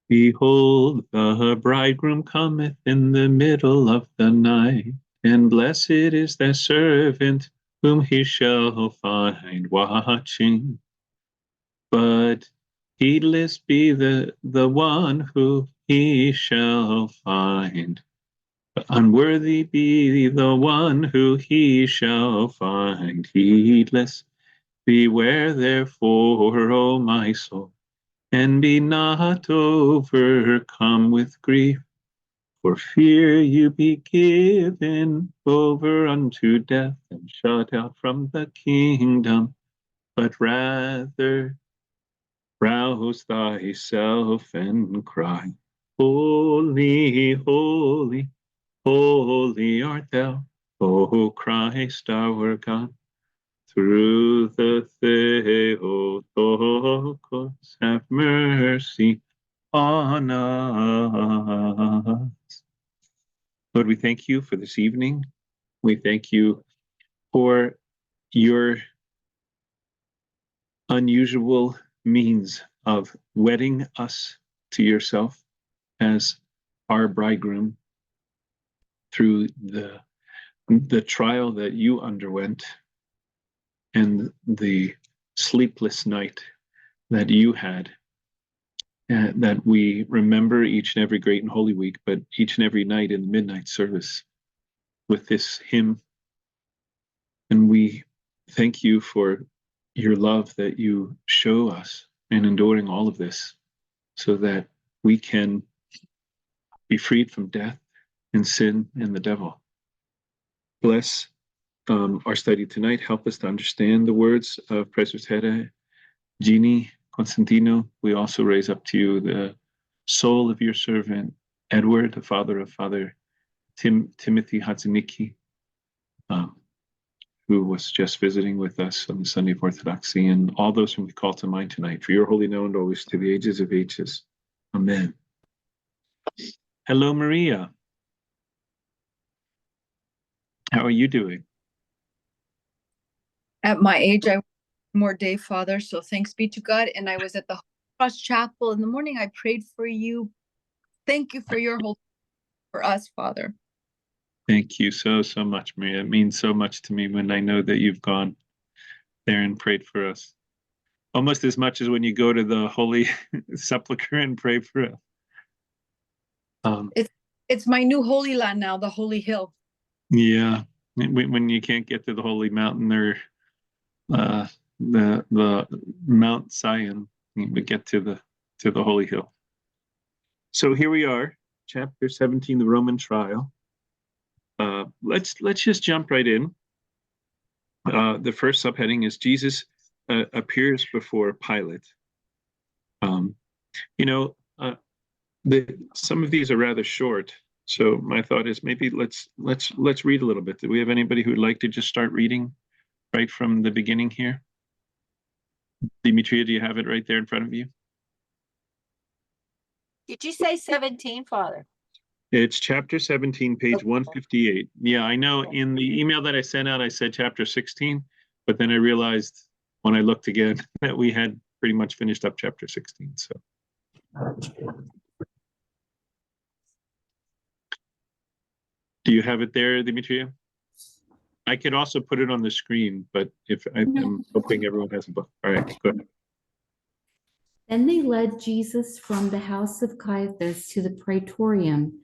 Behold, the bridegroom cometh in the middle of the night, and blessed is that servant whom he shall find watching. But heedless be the one who he shall find. But unworthy be the one who he shall find. Heedless, beware therefore, O my soul, and be not overcome with grief, for fear you be given over unto death and shut out from the kingdom, but rather rouse thyself and cry, Holy, holy, holy art thou, O Christ our God. Through the Theotokos, have mercy on us. Lord, we thank you for this evening. We thank you for your unusual means of wedding us to yourself as our bridegroom through the trial that you underwent and the sleepless night that you had, that we remember each and every great and holy week, but each and every night in the midnight service with this hymn. And we thank you for your love that you show us in enduring all of this, so that we can be freed from death and sin and the devil. Bless our study tonight. Help us to understand the words of Presbytera Jeannie Constantino. We also raise up to you the soul of your servant, Edward, the father of Father Timothy Hatziniki, who was just visiting with us on the Sunday of Orthodoxy, and all those whom we call to mind tonight, for your holy name, always to the ages of ages. Amen. Hello, Maria. How are you doing? At my age, I more day, Father, so thanks be to God. And I was at the Cross Chapel in the morning. I prayed for you. Thank you for your whole for us, Father. Thank you so much, Maria. It means so much to me when I know that you've gone there and prayed for us. Almost as much as when you go to the Holy Sepulchre and pray for us. It's my new Holy Land now, the Holy Hill. Yeah, when you can't get to the Holy Mountain or the Mount Zion, we get to the Holy Hill. So here we are, chapter 17, the Roman trial. Let's just jump right in. The first subheading is Jesus appears before Pilate. Some of these are rather short, so my thought is maybe let's read a little bit. Do we have anybody who would like to just start reading right from the beginning here? Demetria, do you have it right there in front of you? Did you say 17, Father? It's chapter 17, page 158. Yeah, I know in the email that I sent out, I said chapter 16, but then I realized when I looked again that we had pretty much finished up chapter 16. So. Do you have it there, Demetria? I could also put it on the screen, but I'm hoping everyone has a book. All right, go ahead. Then they led Jesus from the house of Caiaphas to the praetorium.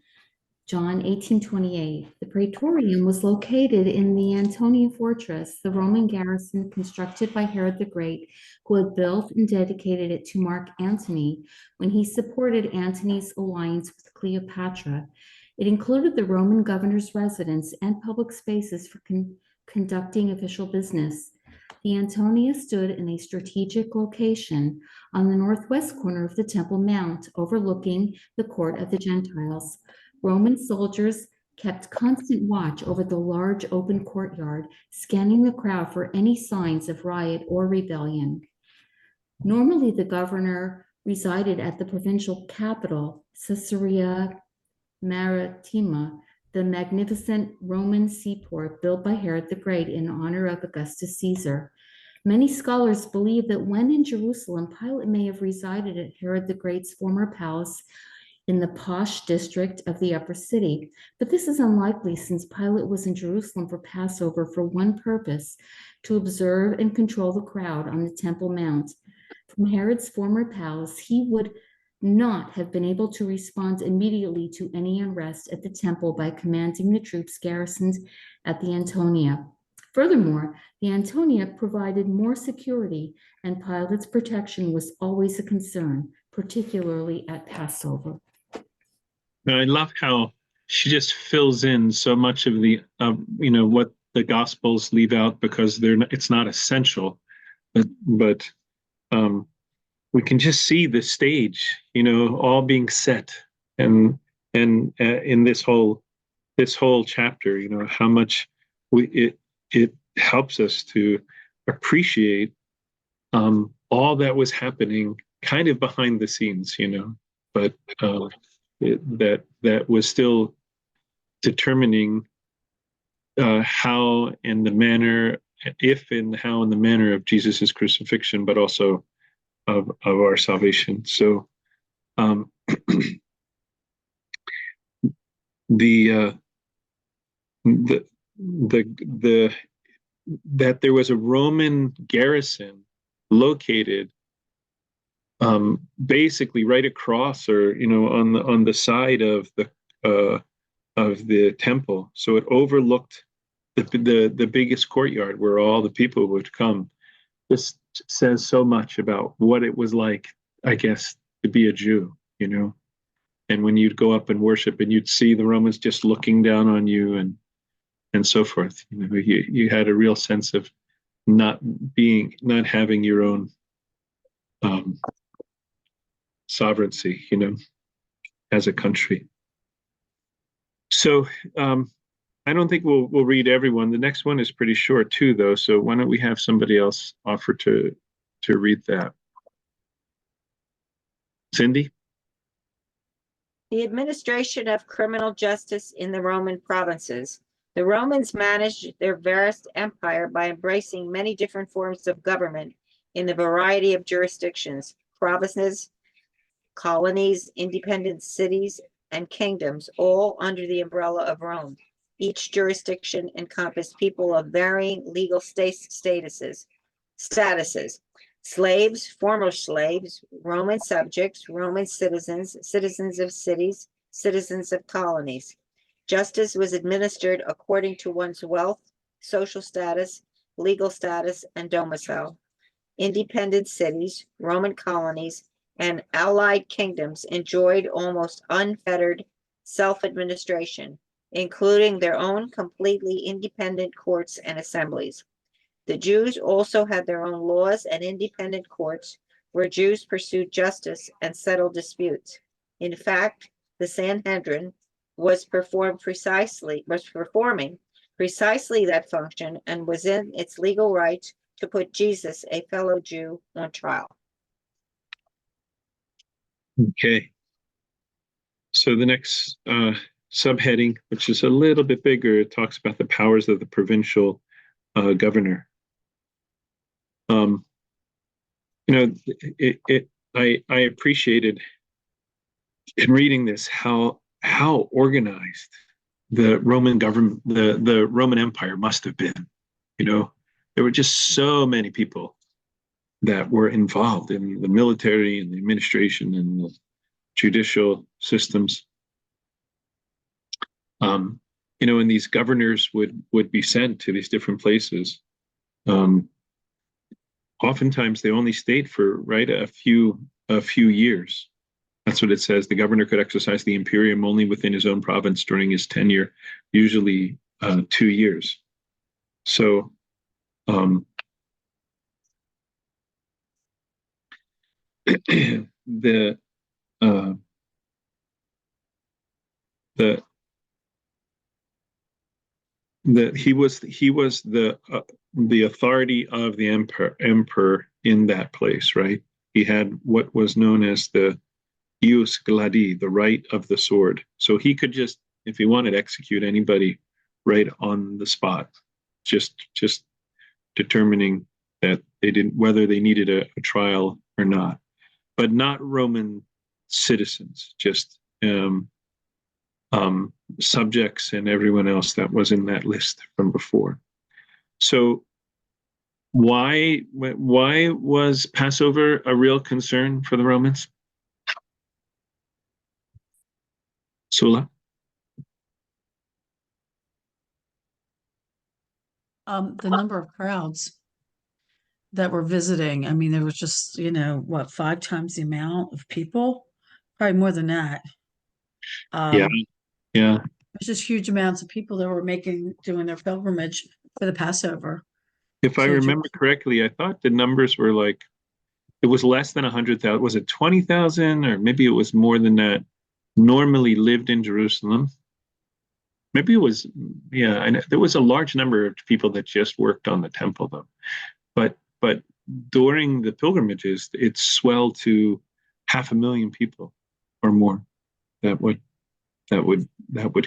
John 18:28. The praetorium was located in the Antonia fortress, the Roman garrison constructed by Herod the Great, who had built and dedicated it to Mark Antony when he supported Antony's alliance with Cleopatra. It included the Roman governor's residence and public spaces for conducting official business. The Antonia stood in a strategic location on the northwest corner of the Temple Mount, overlooking the court of the Gentiles. Roman soldiers kept constant watch over the large open courtyard, scanning the crowd for any signs of riot or rebellion. Normally, the governor resided at the provincial capital, Caesarea Maritima, the magnificent Roman seaport built by Herod the Great in honor of Augustus Caesar. Many scholars believe that when in Jerusalem, Pilate may have resided at Herod the Great's former palace in the posh district of the upper city. But this is unlikely since Pilate was in Jerusalem for Passover for one purpose, to observe and control the crowd on the Temple Mount. From Herod's former palace, he would not have been able to respond immediately to any unrest at the temple by commanding the troops garrisoned at the Antonia. Furthermore, the Antonia provided more security, and Pilate's protection was always a concern, particularly at Passover. And I love how she just fills in so much of the, what the Gospels leave out because it's not essential, but we can just see the stage, all being set, and in this whole chapter, how much it helps us to appreciate all that was happening kind of behind the scenes, but that was still determining how and the manner, if and how and the manner of Jesus's crucifixion, but also of our salvation. So that there was a Roman garrison located basically right across, or on the side of the temple, so it overlooked the biggest courtyard where all the people would come. This says so much about what it was like, I guess, to be a Jew, and when you'd go up and worship and you'd see the Romans just looking down on you and so forth. You had a real sense of not having your own sovereignty, as a country. So I don't think we'll read everyone. The next one is pretty short too, though. So why don't we have somebody else offer to read that? Cindy? The administration of criminal justice in the Roman provinces. The Romans managed their vast empire by embracing many different forms of government in the variety of jurisdictions, provinces, colonies, independent cities, and kingdoms, all under the umbrella of Rome. Each jurisdiction encompassed people of varying legal statuses. Slaves, former slaves, Roman subjects, Roman citizens, citizens of cities, citizens of colonies. Justice was administered according to one's wealth, social status, legal status, and domicile. Independent cities, Roman colonies, and allied kingdoms enjoyed almost unfettered self-administration, including their own completely independent courts and assemblies. The Jews also had their own laws and independent courts where Jews pursued justice and settled disputes. In fact, the Sanhedrin was performing precisely that function and was in its legal right to put Jesus, a fellow Jew, on trial. Okay. So the next subheading, which is a little bit bigger, it talks about the powers of the provincial governor. I appreciated in reading this how organized the Roman government, the Roman Empire must have been. There were just so many people that were involved in the military and the administration and the judicial systems. And these governors would be sent to these different places. Oftentimes they only stayed for a few years. That's what it says. The governor could exercise the imperium only within his own province during his tenure, usually 2 years. So he was the authority of the emperor in that place, right? He had what was known as the ius gladi, the right of the sword. So he could just, if he wanted, execute anybody right on the spot, just determining that they didn't, whether they needed a trial or not, but not Roman citizens, just subjects and everyone else that was in that list from before. So why was Passover a real concern for the Romans? Sula? The number of crowds that were visiting. I mean, there was just, 5 times the amount of people, probably more than that. Yeah. Yeah. There's just huge amounts of people that were doing their pilgrimage for the Passover. If I So remember correctly, I thought the numbers were like, it was less than 100,000. Was it 20,000 or maybe it was more than that? Normally lived in Jerusalem. Maybe it was, yeah. And there was a large number of people that just worked on the temple, though. But during the pilgrimages, it swelled to 500,000 people or more that would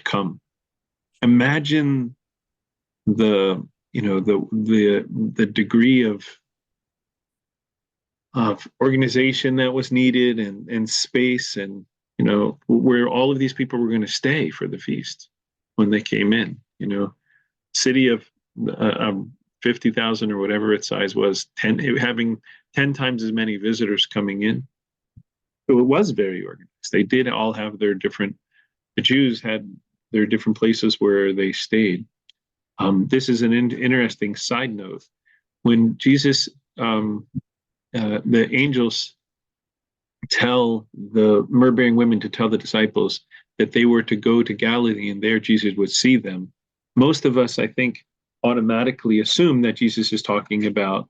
come. Imagine the degree of organization that was needed and space, and where all of these people were going to stay for the feast when they came in. City of 50,000 or whatever its size was, having 10 times as many visitors coming in. So it was very organized. They did all have the Jews had their different places where they stayed. This is an interesting side note. When Jesus, the angels tell the myrrh-bearing women to tell the disciples that they were to go to Galilee and there Jesus would see them, most of us, I think, automatically assume that Jesus is talking about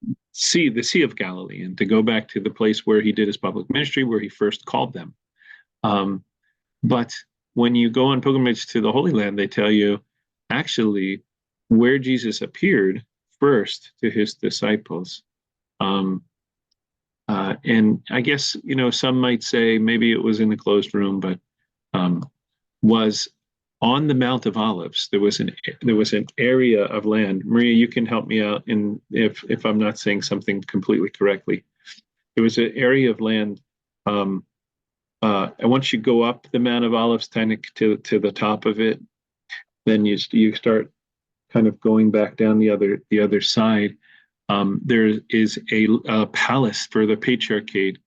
the Sea of Galilee, and to go back to the place where he did his public ministry, where he first called them. But when you go on pilgrimage to the Holy Land, they tell you actually where Jesus appeared first to his disciples. And I guess, some might say maybe it was in the closed room, but was on the Mount of Olives. There was an area of land. Maria, you can help me out if I'm not saying something completely correctly. There was an area of land. And once you go up the Mount of Olives, to the top of it, then you start kind of going back down the other side. There is a palace for the Patriarchate,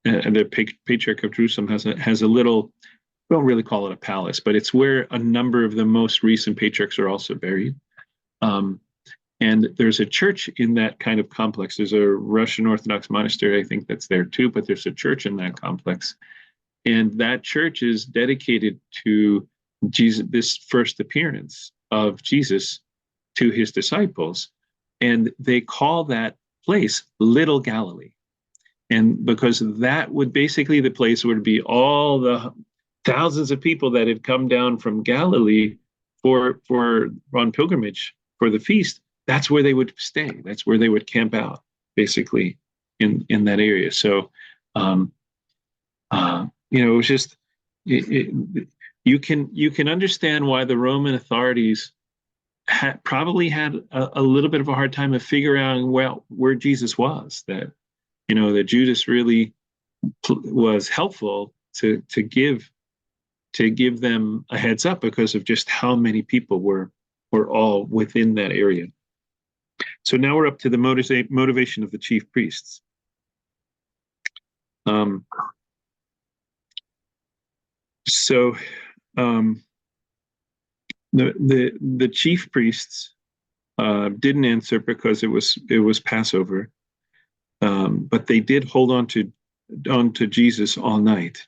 and the Patriarch of Jerusalem has a little. We don't really call it a palace, but it's where a number of the most recent patriarchs are also buried. And there's a church in that kind of complex. There's a Russian Orthodox monastery, I think, that's there too, but there's a church in that complex. And that church is dedicated to Jesus, this first appearance of Jesus to his disciples. And they call that place Little Galilee. And because that would basically the place would be all the thousands of people that had come down from Galilee for on pilgrimage for the feast, that's where they would stay. That's where they would camp out, basically, in that area. So, it was just you can understand why the Roman authorities probably had a little bit of a hard time of figuring out where Jesus was. That that Judas really was helpful to give them a heads up because of just how many people were all within that area. So now we're up to the motivation of the chief priests. The chief priests didn't answer because it was Passover, but they did hold on to Jesus all night.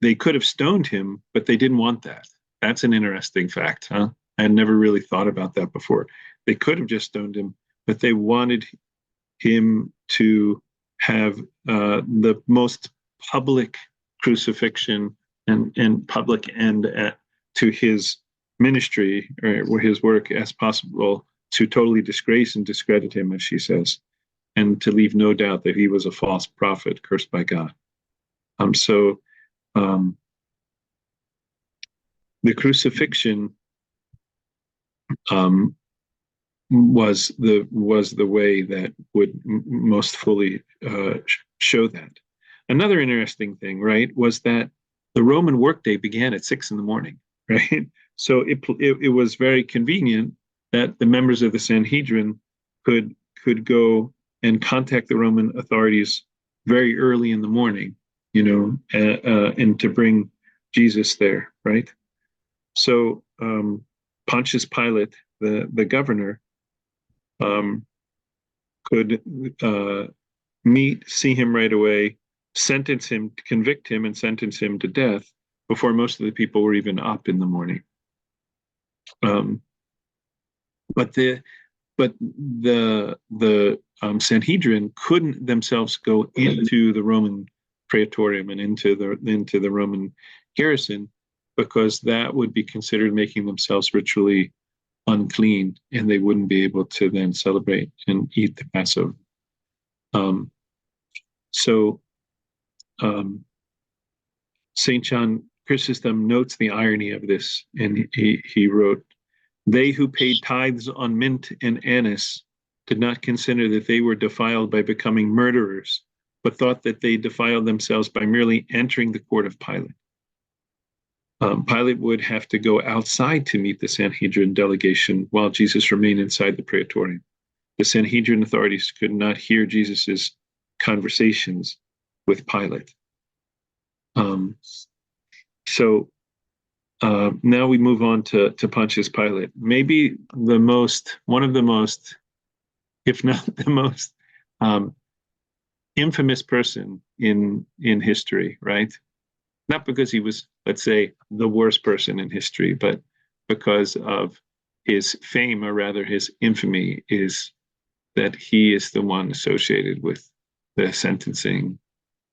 They could have stoned him, but they didn't want that. That's an interesting fact, huh? I had never really thought about that before. They could have just stoned him, but they wanted him to have the most public crucifixion and public end to his ministry or his work as possible, to totally disgrace and discredit him, as she says, and to leave no doubt that he was a false prophet cursed by God. The crucifixion was the way that would most fully show that. Another interesting thing, right, was that the Roman workday began at 6 a.m, right? So it was very convenient that the members of the Sanhedrin could go and contact the Roman authorities very early in the morning, and to bring Jesus there, right? So Pontius Pilate, the governor, could see him right away, convict him, and sentence him to death before most of the people were even up in the morning. But the Sanhedrin couldn't themselves go into the Roman praetorium and into the Roman garrison, because that would be considered making themselves ritually unclean, and they wouldn't be able to then celebrate and eat the Passover. St. John Chrysostom notes the irony of this, and he wrote, "They who paid tithes on mint and anise did not consider that they were defiled by becoming murderers, but thought that they defiled themselves by merely entering the court of Pilate." Pilate would have to go outside to meet the Sanhedrin delegation while Jesus remained inside the praetorium. The Sanhedrin authorities could not hear Jesus's conversations with Pilate. Now we move on to Pontius Pilate, maybe one of the most, if not the most, infamous person in history, right? Not because he was, let's say, the worst person in history, but because of his fame, or rather his infamy, is that he is the one associated with the sentencing.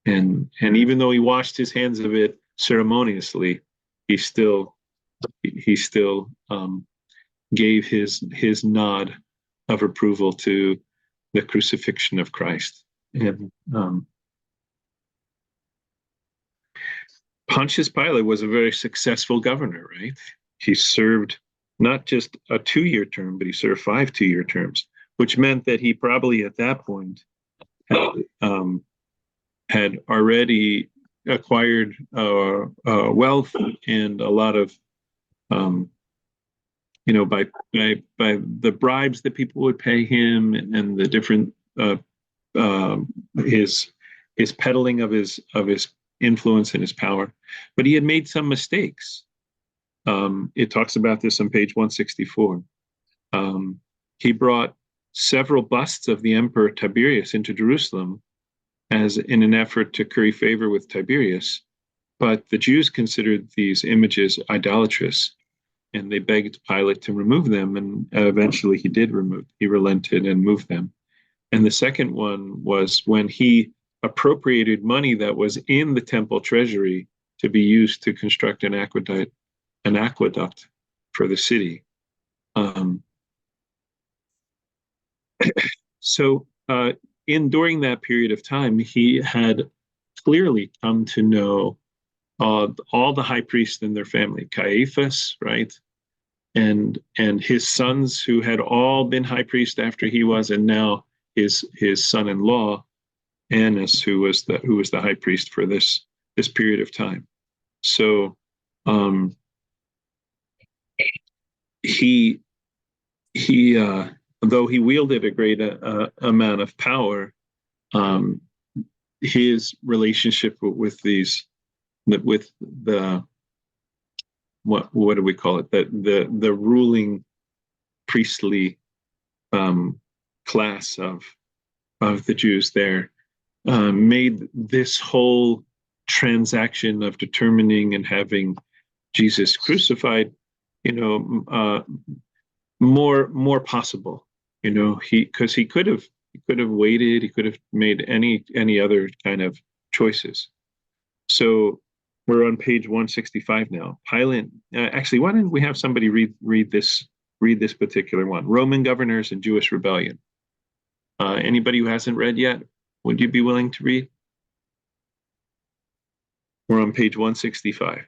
And even though he washed his hands of it ceremoniously, he still gave his nod of approval to the crucifixion of Christ. And Pontius Pilate was a very successful governor, right? He served not just a 2-year term, but he served 5 2-year terms, which meant that he probably at that point had already acquired wealth and a lot of, by the bribes that people would pay him, and the different his peddling of his influence and his power. But he had made some mistakes. It talks about this on page 164. He brought several busts of the emperor Tiberius into Jerusalem as in an effort to curry favor with Tiberius, but the Jews considered these images idolatrous, and they begged Pilate to remove them, and eventually he relented and moved them. And the second one was when he appropriated money that was in the temple treasury to be used to construct an aqueduct for the city. During that period of time, he had clearly come to know all the high priests and their family, Caiaphas, right, and his sons, who had all been high priests after he was, and now his son-in-law Annas, who was the high priest for this period of time. So he though he wielded a great amount of power, his relationship with the what do we call it, the ruling priestly class of the Jews there made this whole transaction of determining and having Jesus crucified, more possible. Because he could have waited, he could have made any other kind of choices. So we're on page 165 now. Pilate, actually, why don't we have somebody read this particular one? Roman governors and Jewish rebellion. Anybody who hasn't read yet, would you be willing to read? We're on page 165.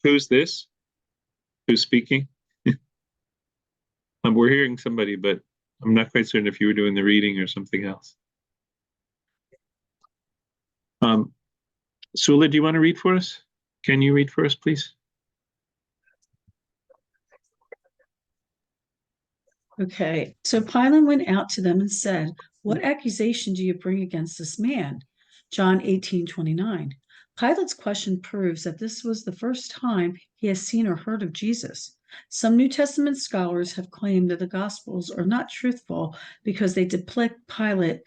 Who's this? Who's speaking? We're hearing somebody, but I'm not quite certain if you were doing the reading or something else. Sula, do you want to read for us? Can you read for us, please? Okay, so Pilate went out to them and said, "What accusation do you bring against this man?" John 18:29. Pilate's question proves that this was the first time he has seen or heard of Jesus. Some New Testament scholars have claimed that the Gospels are not truthful because they depict Pilate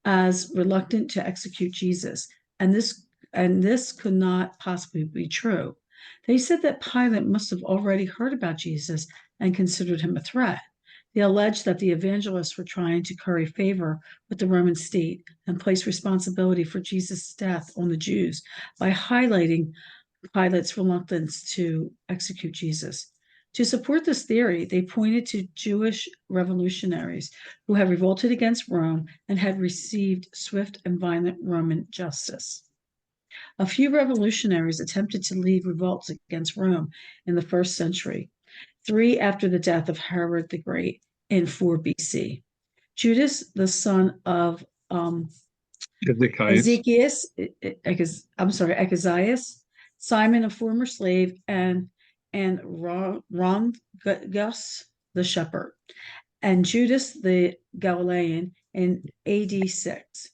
as reluctant to execute Jesus, and this could not possibly be true. They said that Pilate must have already heard about Jesus and considered him a threat. They alleged that the evangelists were trying to curry favor with the Roman state and place responsibility for Jesus' death on the Jews by highlighting Pilate's reluctance to execute Jesus. To support this theory, they pointed to Jewish revolutionaries who had revolted against Rome and had received swift and violent Roman justice. A few revolutionaries attempted to lead revolts against Rome in the 1st century, 3 after the death of Herod the Great in 4 BC. Judas, the son of Achazias, Simon, a former slave, and Rongus, the shepherd, and Judas the Galilean in AD 6.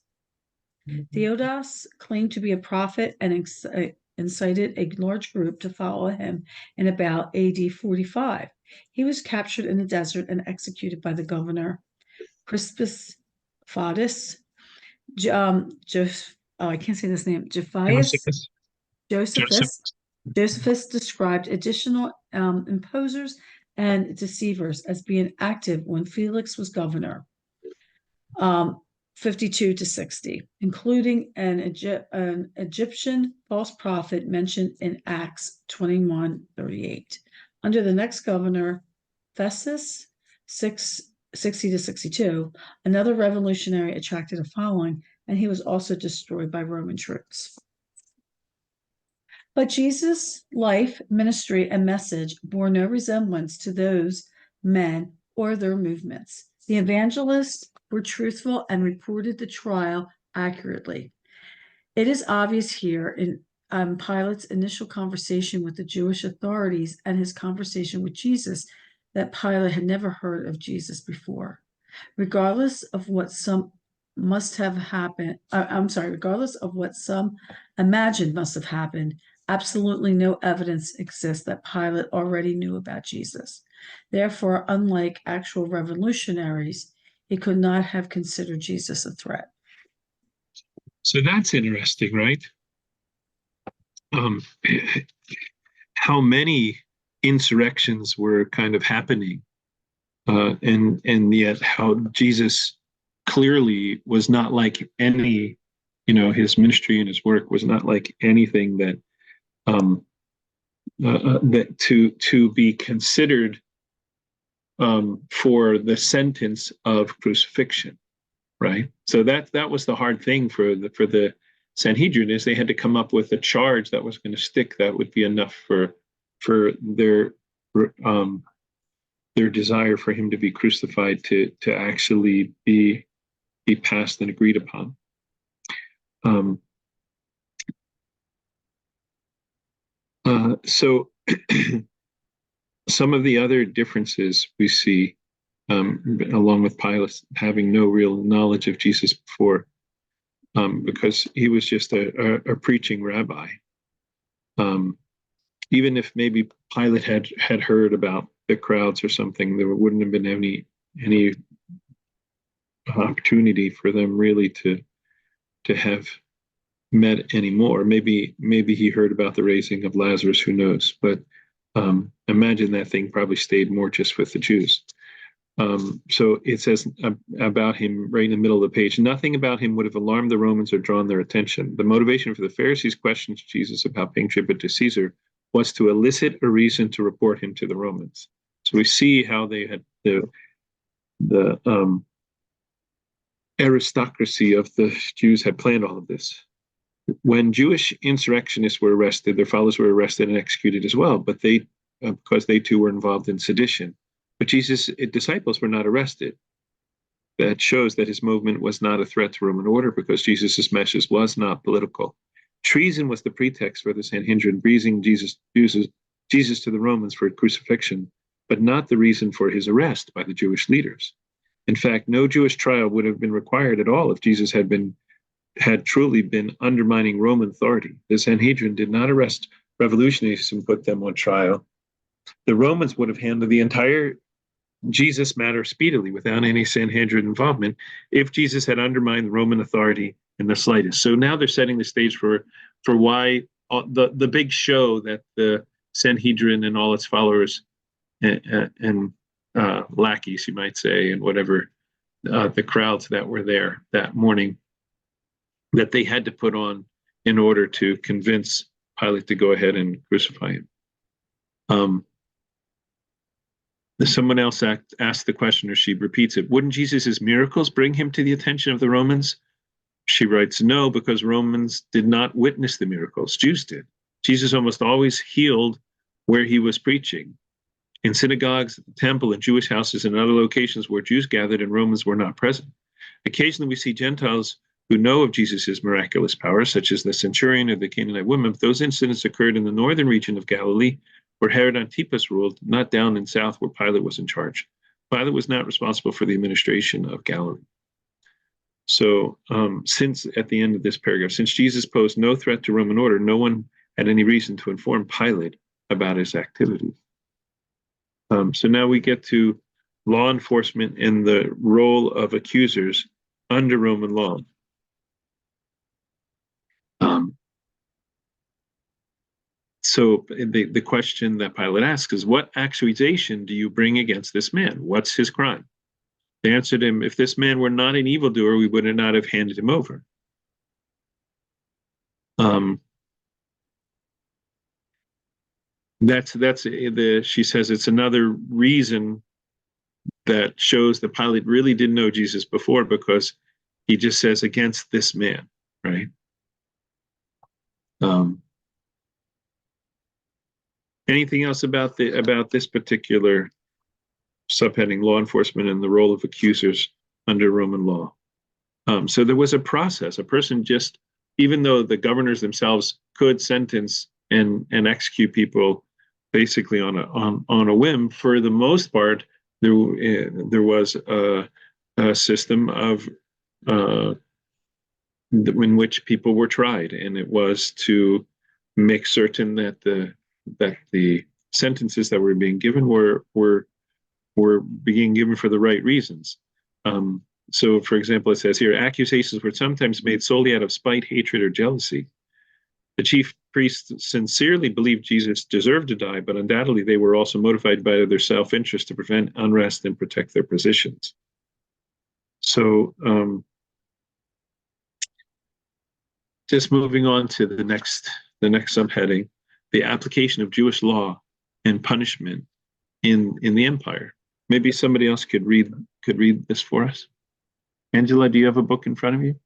Theodos claimed to be a prophet and incited a large group to follow him in about AD 45. He was captured in the desert and executed by the governor Crispus Fadus. I can't say this name. Josephus described additional imposers and deceivers as being active when Felix was governor. 52 to 60, including an Egyptian false prophet mentioned in Acts 21:38. Under the next governor, Festus, 60 to 62, another revolutionary attracted a following, and he was also destroyed by Roman troops. But Jesus' life, ministry, and message bore no resemblance to those men or their movements. The evangelists were truthful and reported the trial accurately. It is obvious here in Pilate's initial conversation with the Jewish authorities and his conversation with Jesus that Pilate had never heard of Jesus before. Regardless of what some imagined must have happened, absolutely no evidence exists that Pilate already knew about Jesus. Therefore, unlike actual revolutionaries, he could not have considered Jesus a threat. So that's interesting, right? How many insurrections were kind of happening, and yet how Jesus clearly was not like any, his ministry and his work was not like anything that that to be considered for the sentence of crucifixion, right? So that was the hard thing for the Sanhedrin, is they had to come up with a charge that was going to stick, that would be enough for their desire for him to be crucified to actually be passed and agreed upon. So some of the other differences we see, along with Pilate having no real knowledge of Jesus before, because he was just a preaching rabbi. Even if maybe Pilate had heard about the crowds or something, there wouldn't have been any opportunity for them really to have met anymore. Maybe he heard about the raising of Lazarus, who knows? But imagine that thing probably stayed more just with the Jews. So it says about him right in the middle of the page, nothing about him would have alarmed the Romans or drawn their attention. The motivation for the Pharisees' questions to Jesus about paying tribute to Caesar was to elicit a reason to report him to the Romans. So we see how they had the aristocracy of the Jews had planned all of this. When Jewish insurrectionists were arrested, their followers were arrested and executed as well, but they, because they too were involved in sedition. But Jesus' disciples were not arrested. That shows that his movement was not a threat to Roman order because Jesus' message was not political. Treason was the pretext for the Sanhedrin breathing Jesus to the Romans for crucifixion, but not the reason for his arrest by the Jewish leaders. In fact, no Jewish trial would have been required at all if Jesus had truly been undermining Roman authority. The Sanhedrin did not arrest revolutionists and put them on trial. The Romans would have handled the entire Jesus matter speedily without any Sanhedrin involvement if Jesus had undermined Roman authority in the slightest. So now they're setting the stage for why the big show that the Sanhedrin and all its followers and lackeys, you might say, and whatever the crowds that were there that morning, that they had to put on in order to convince Pilate to go ahead and crucify him. Someone else asked the question, or she repeats it. Wouldn't Jesus' miracles bring him to the attention of the Romans? She writes, no, because Romans did not witness the miracles. Jews did. Jesus almost always healed where he was preaching. In synagogues, the temple, and Jewish houses, and other locations where Jews gathered and Romans were not present. Occasionally we see Gentiles who know of Jesus' miraculous powers, such as the centurion or the Canaanite woman, but those incidents occurred in the northern region of Galilee, where Herod Antipas ruled, not down in south where Pilate was in charge. Pilate was not responsible for the administration of Galilee. So since at the end of this paragraph, since Jesus posed no threat to Roman order, no one had any reason to inform Pilate about his activities. So now we get to law enforcement and the role of accusers under Roman law. So the question that Pilate asks is, what accusation do you bring against this man? What's his crime? They answered him, if this man were not an evildoer, we would not have handed him over. She says it's another reason that shows that Pilate really didn't know Jesus before, because he just says against this man, right? Anything else about this particular subheading, law enforcement and the role of accusers under Roman law? So there was a process. A person just, even though the governors themselves could sentence and execute people basically on a whim, for the most part, there was a system of in which people were tried, and it was to make certain that the sentences that were being given were being given for the right reasons. So, for example, it says here, accusations were sometimes made solely out of spite, hatred, or jealousy. The chief priests sincerely believed Jesus deserved to die, but undoubtedly they were also motivated by their self-interest to prevent unrest and protect their positions. So, just moving on to the next subheading, the application of Jewish law and punishment in the empire. Maybe somebody else could read this for us. Angela, do you have a book in front of you?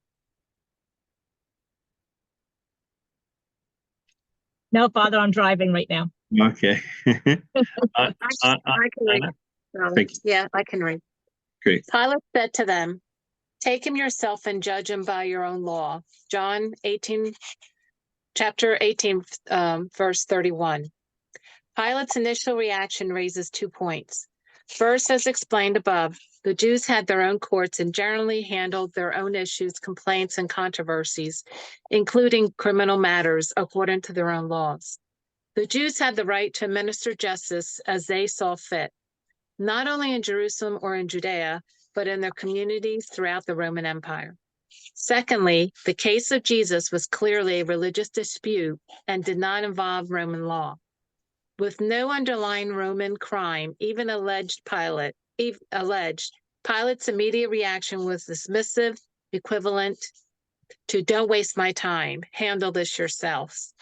No, Father, I'm driving right now. Okay. I can read. Thank you. Yeah, I can read. Great. Pilate said to them, take him yourself and judge him by your own law. John 18, chapter 18, verse 31. Pilate's initial reaction raises 2 points. First, as explained above, the Jews had their own courts and generally handled their own issues, complaints, and controversies, including criminal matters, according to their own laws. The Jews had the right to administer justice as they saw fit, not only in Jerusalem or in Judea, but in their communities throughout the Roman Empire. Secondly, the case of Jesus was clearly a religious dispute and did not involve Roman law. With no underlying Roman crime, even alleged, Pilate's immediate reaction was dismissive, equivalent to "don't waste my time, handle this yourselves."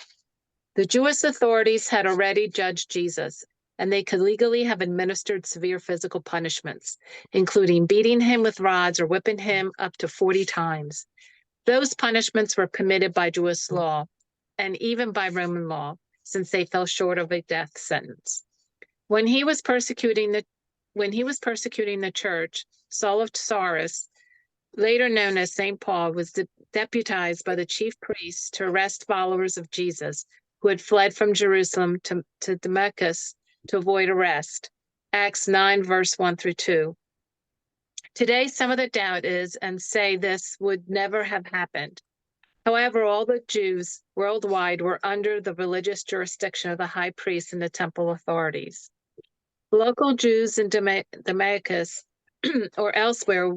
The Jewish authorities had already judged Jesus. and they could legally have administered severe physical punishments, including beating him with rods or whipping him up to 40 times. Those punishments were permitted by Jewish law and even by Roman law, since they fell short of a death sentence. When he was persecuting the church, Saul of Tarsus, later known as St. Paul, was deputized by the chief priests to arrest followers of Jesus who had fled from Jerusalem to Damascus to avoid arrest. Acts 9, verse 1 through 2. Today, some of the doubt is and say this would never have happened. However, all the Jews worldwide were under the religious jurisdiction of the high priest and the temple authorities. Local Jews in Damascus or elsewhere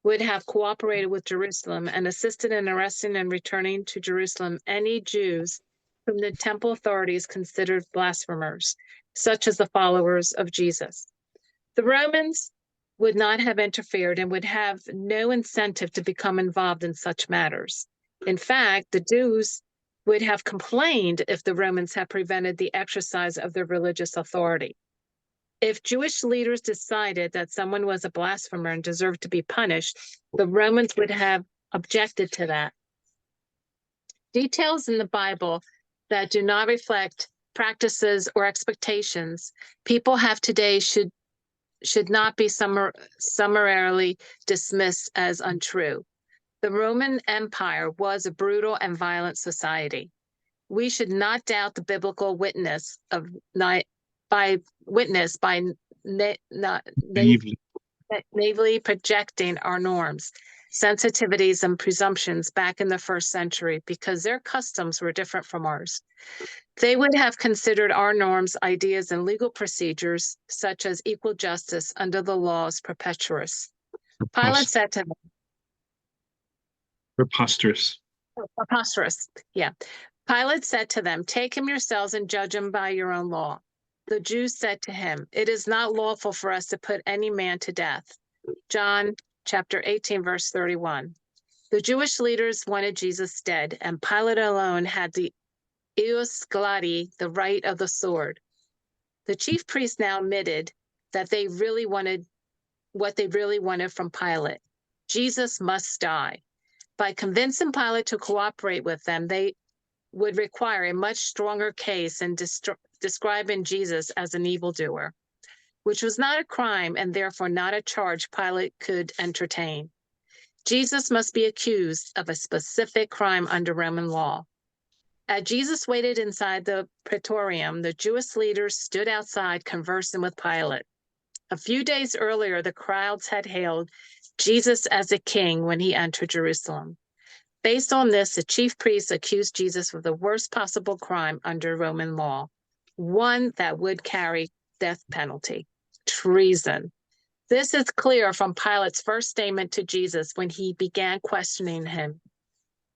would have cooperated with Jerusalem and assisted in arresting and returning to Jerusalem any Jews whom the temple authorities considered blasphemers, such as the followers of Jesus. The Romans would not have interfered and would have no incentive to become involved in such matters. In fact, the Jews would have complained if the Romans had prevented the exercise of their religious authority. If Jewish leaders decided that someone was a blasphemer and deserved to be punished, the Romans would have objected to that. Details in the Bible that do not reflect practices or expectations people have today should not be summarily dismissed as untrue. The Roman Empire was a brutal and violent society. We should not doubt the biblical witness by naively projecting our norms, sensitivities, and presumptions back in the first century because their customs were different from ours. They would have considered our norms, ideas, and legal procedures, such as equal justice under the laws, preposterous. Pilate said to them, Preposterous. preposterous, yeah. Pilate said to them, take him yourselves and judge him by your own law. The Jews said to him, it is not lawful for us to put any man to death. John chapter 18, verse 31. The Jewish leaders wanted Jesus dead, and Pilate alone had the ius gladi, the right of the sword. The chief priests now admitted that they really wanted what they really wanted from Pilate. Jesus must die. By convincing Pilate to cooperate with them, they would require a much stronger case in describing Jesus as an evildoer, which was not a crime and therefore not a charge Pilate could entertain. Jesus must be accused of a specific crime under Roman law. As Jesus waited inside the praetorium, the Jewish leaders stood outside conversing with Pilate. A few days earlier, the crowds had hailed Jesus as a king when he entered Jerusalem. Based on this, the chief priests accused Jesus of the worst possible crime under Roman law, one that would carry death penalty, treason. This is clear from Pilate's first statement to Jesus when he began questioning him.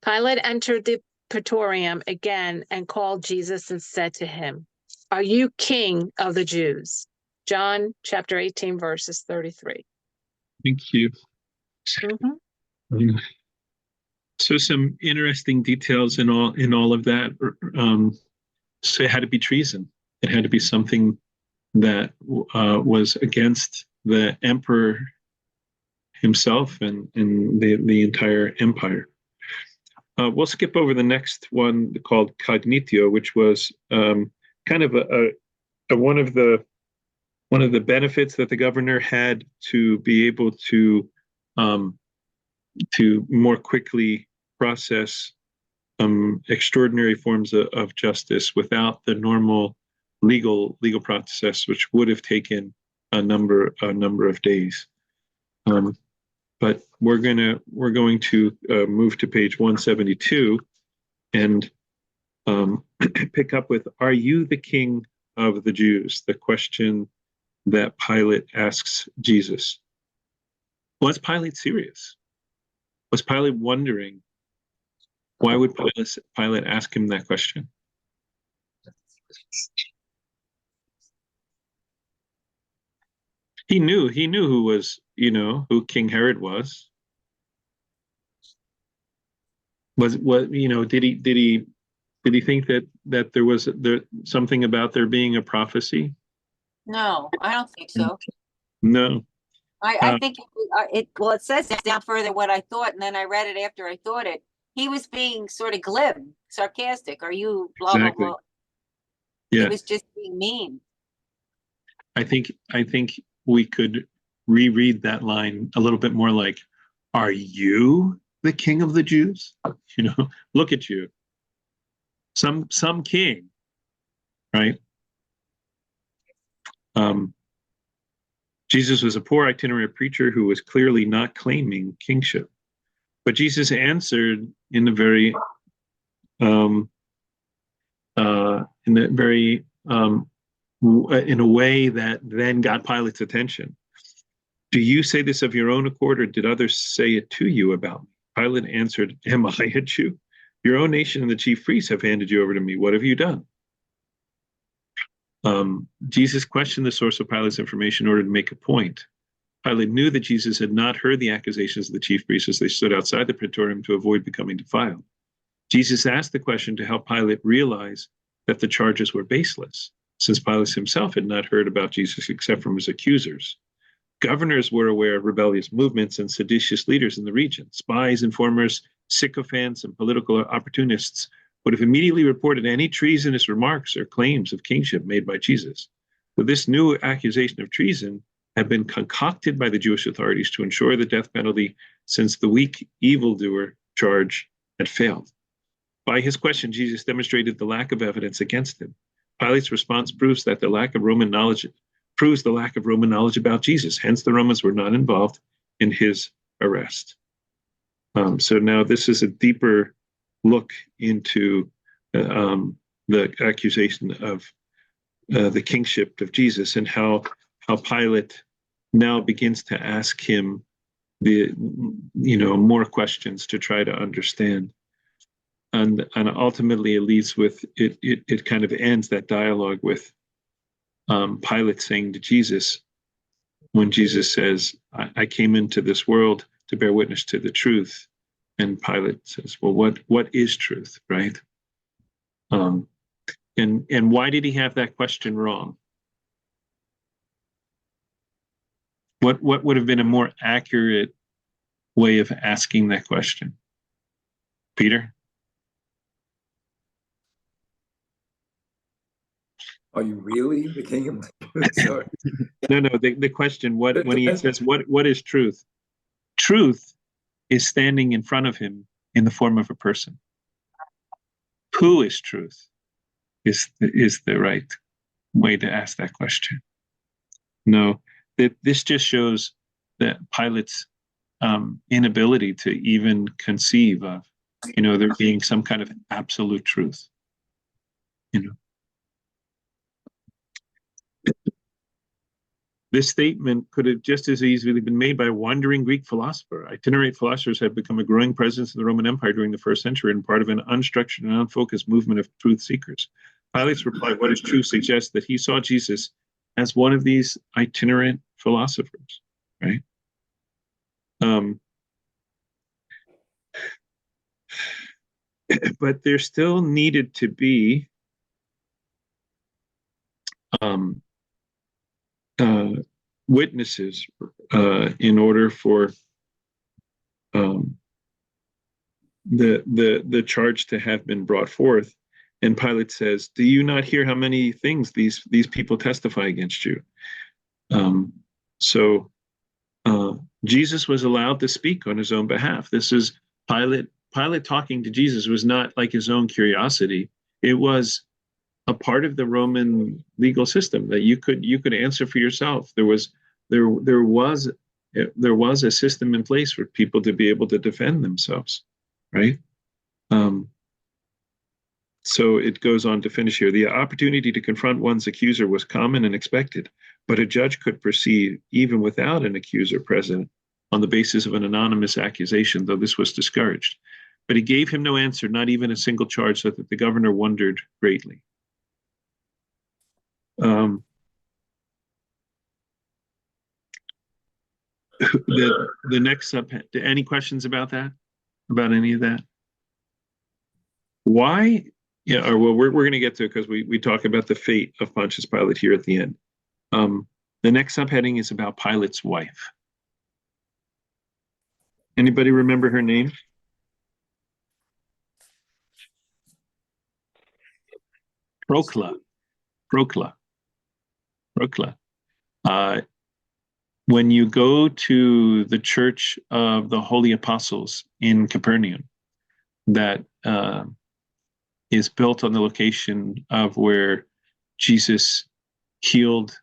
Pilate entered the praetorium again and called Jesus and said to him, are you king of the Jews? John chapter 18, verses 33. Thank you. Mm-hmm. So some interesting details in all of that. So it had to be treason. It had to be something that was against the emperor himself and the entire empire. We'll skip over the next one called cognitio, which was kind of one of the benefits that the governor had to be able to more quickly process extraordinary forms of justice without the normal legal process, which would have taken a number of days. But we're going to move to page 172 and pick up with, are you the king of the Jews? The question that Pilate asks Jesus. Was Pilate serious? Was Pilate wondering? Why would Pilate ask him that question? He knew who was, who King Herod was. Did he think that there was something about there being a prophecy No, I don't think so. No. I think well, it says it down further what I thought, and then I read it after I thought it. He was being sort of glib, sarcastic. Are you blah, Exactly. blah, blah? Yeah. He was just being mean. I think we could reread that line a little bit more like, are you the king of the Jews? You know, look at you. Some king, right? Jesus was a poor itinerant preacher who was clearly not claiming kingship. But Jesus answered in a very in a way that then got Pilate's attention. Do you say this of your own accord, or did others say it to you about me? Pilate answered, am I a Jew? Your own nation and the chief priests have handed you over to me. What have you done? Jesus questioned the source of Pilate's information in order to make a point. Pilate knew that Jesus had not heard the accusations of the chief priests as they stood outside the praetorium to avoid becoming defiled. Jesus asked the question to help Pilate realize that the charges were baseless, since Pilate himself had not heard about Jesus except from his accusers. Governors were aware of rebellious movements and seditious leaders in the region. Spies, informers, sycophants, and political opportunists would have immediately reported any treasonous remarks or claims of kingship made by Jesus. But this new accusation of treason had been concocted by the Jewish authorities to ensure the death penalty, since the weak evildoer charge had failed. By his question, Jesus demonstrated the lack of evidence against him. Pilate's response proves the lack of Roman knowledge about Jesus. Hence, the Romans were not involved in his arrest. So now this is a deeper look into the accusation of the kingship of Jesus, and how Pilate now begins to ask him more questions to try to understand. And ultimately it leads with it kind of ends that dialogue with Pilate saying to Jesus, when Jesus says, I came into this world to bear witness to the truth. And Pilate says, well, what is truth, right? And why did he have that question wrong? What would have been a more accurate way of asking that question? Peter? Are you really the king of the Sorry. No, the question, when he says, what is truth? Truth is standing in front of him in the form of a person. Who is truth is the right way to ask that question. No, this just shows that Pilate's inability to even conceive of, there being some kind of absolute truth. This statement could have just as easily been made by a wandering Greek philosopher. Itinerant philosophers had become a growing presence in the Roman Empire during the first century and part of an unstructured and unfocused movement of truth seekers. Pilate's reply, what is truth, suggests that he saw Jesus as one of these itinerant philosophers, right? But there still needed to be witnesses in order for the charge to have been brought forth. And Pilate says, do you not hear how many things these people testify against you? So Jesus was allowed to speak on his own behalf. This is Pilate talking to Jesus was not like his own curiosity. It was a part of the Roman legal system that you could answer for yourself. There was a system in place for people to be able to defend themselves, right? So it goes on to finish here. The opportunity to confront one's accuser was common and expected, but a judge could proceed even without an accuser present on the basis of an anonymous accusation, though this was discouraged. But he gave him no answer, not even a single charge, so that the governor wondered greatly. The next sub, any questions about that? About any of that? Why? Yeah, or well, we're going to get to it because we talk about the fate of Pontius Pilate here at the end. The next subheading is about Pilate's wife. Anybody remember her name? Procla. When you go to the Church of the Holy Apostles in Capernaum, that is built on the location of where Jesus healed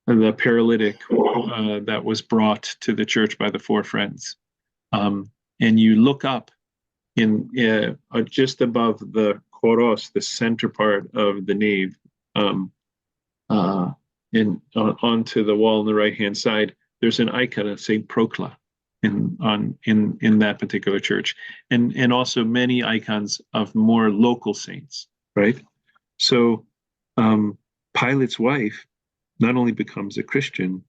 the paralytic that was brought to the church by the four friends. And you look up in just above the choros, the center part of the nave, onto the wall on the right-hand side, there's an icon of Saint Procla in that particular church, and also many icons of more local saints, right? So Pilate's wife not only becomes a Christian,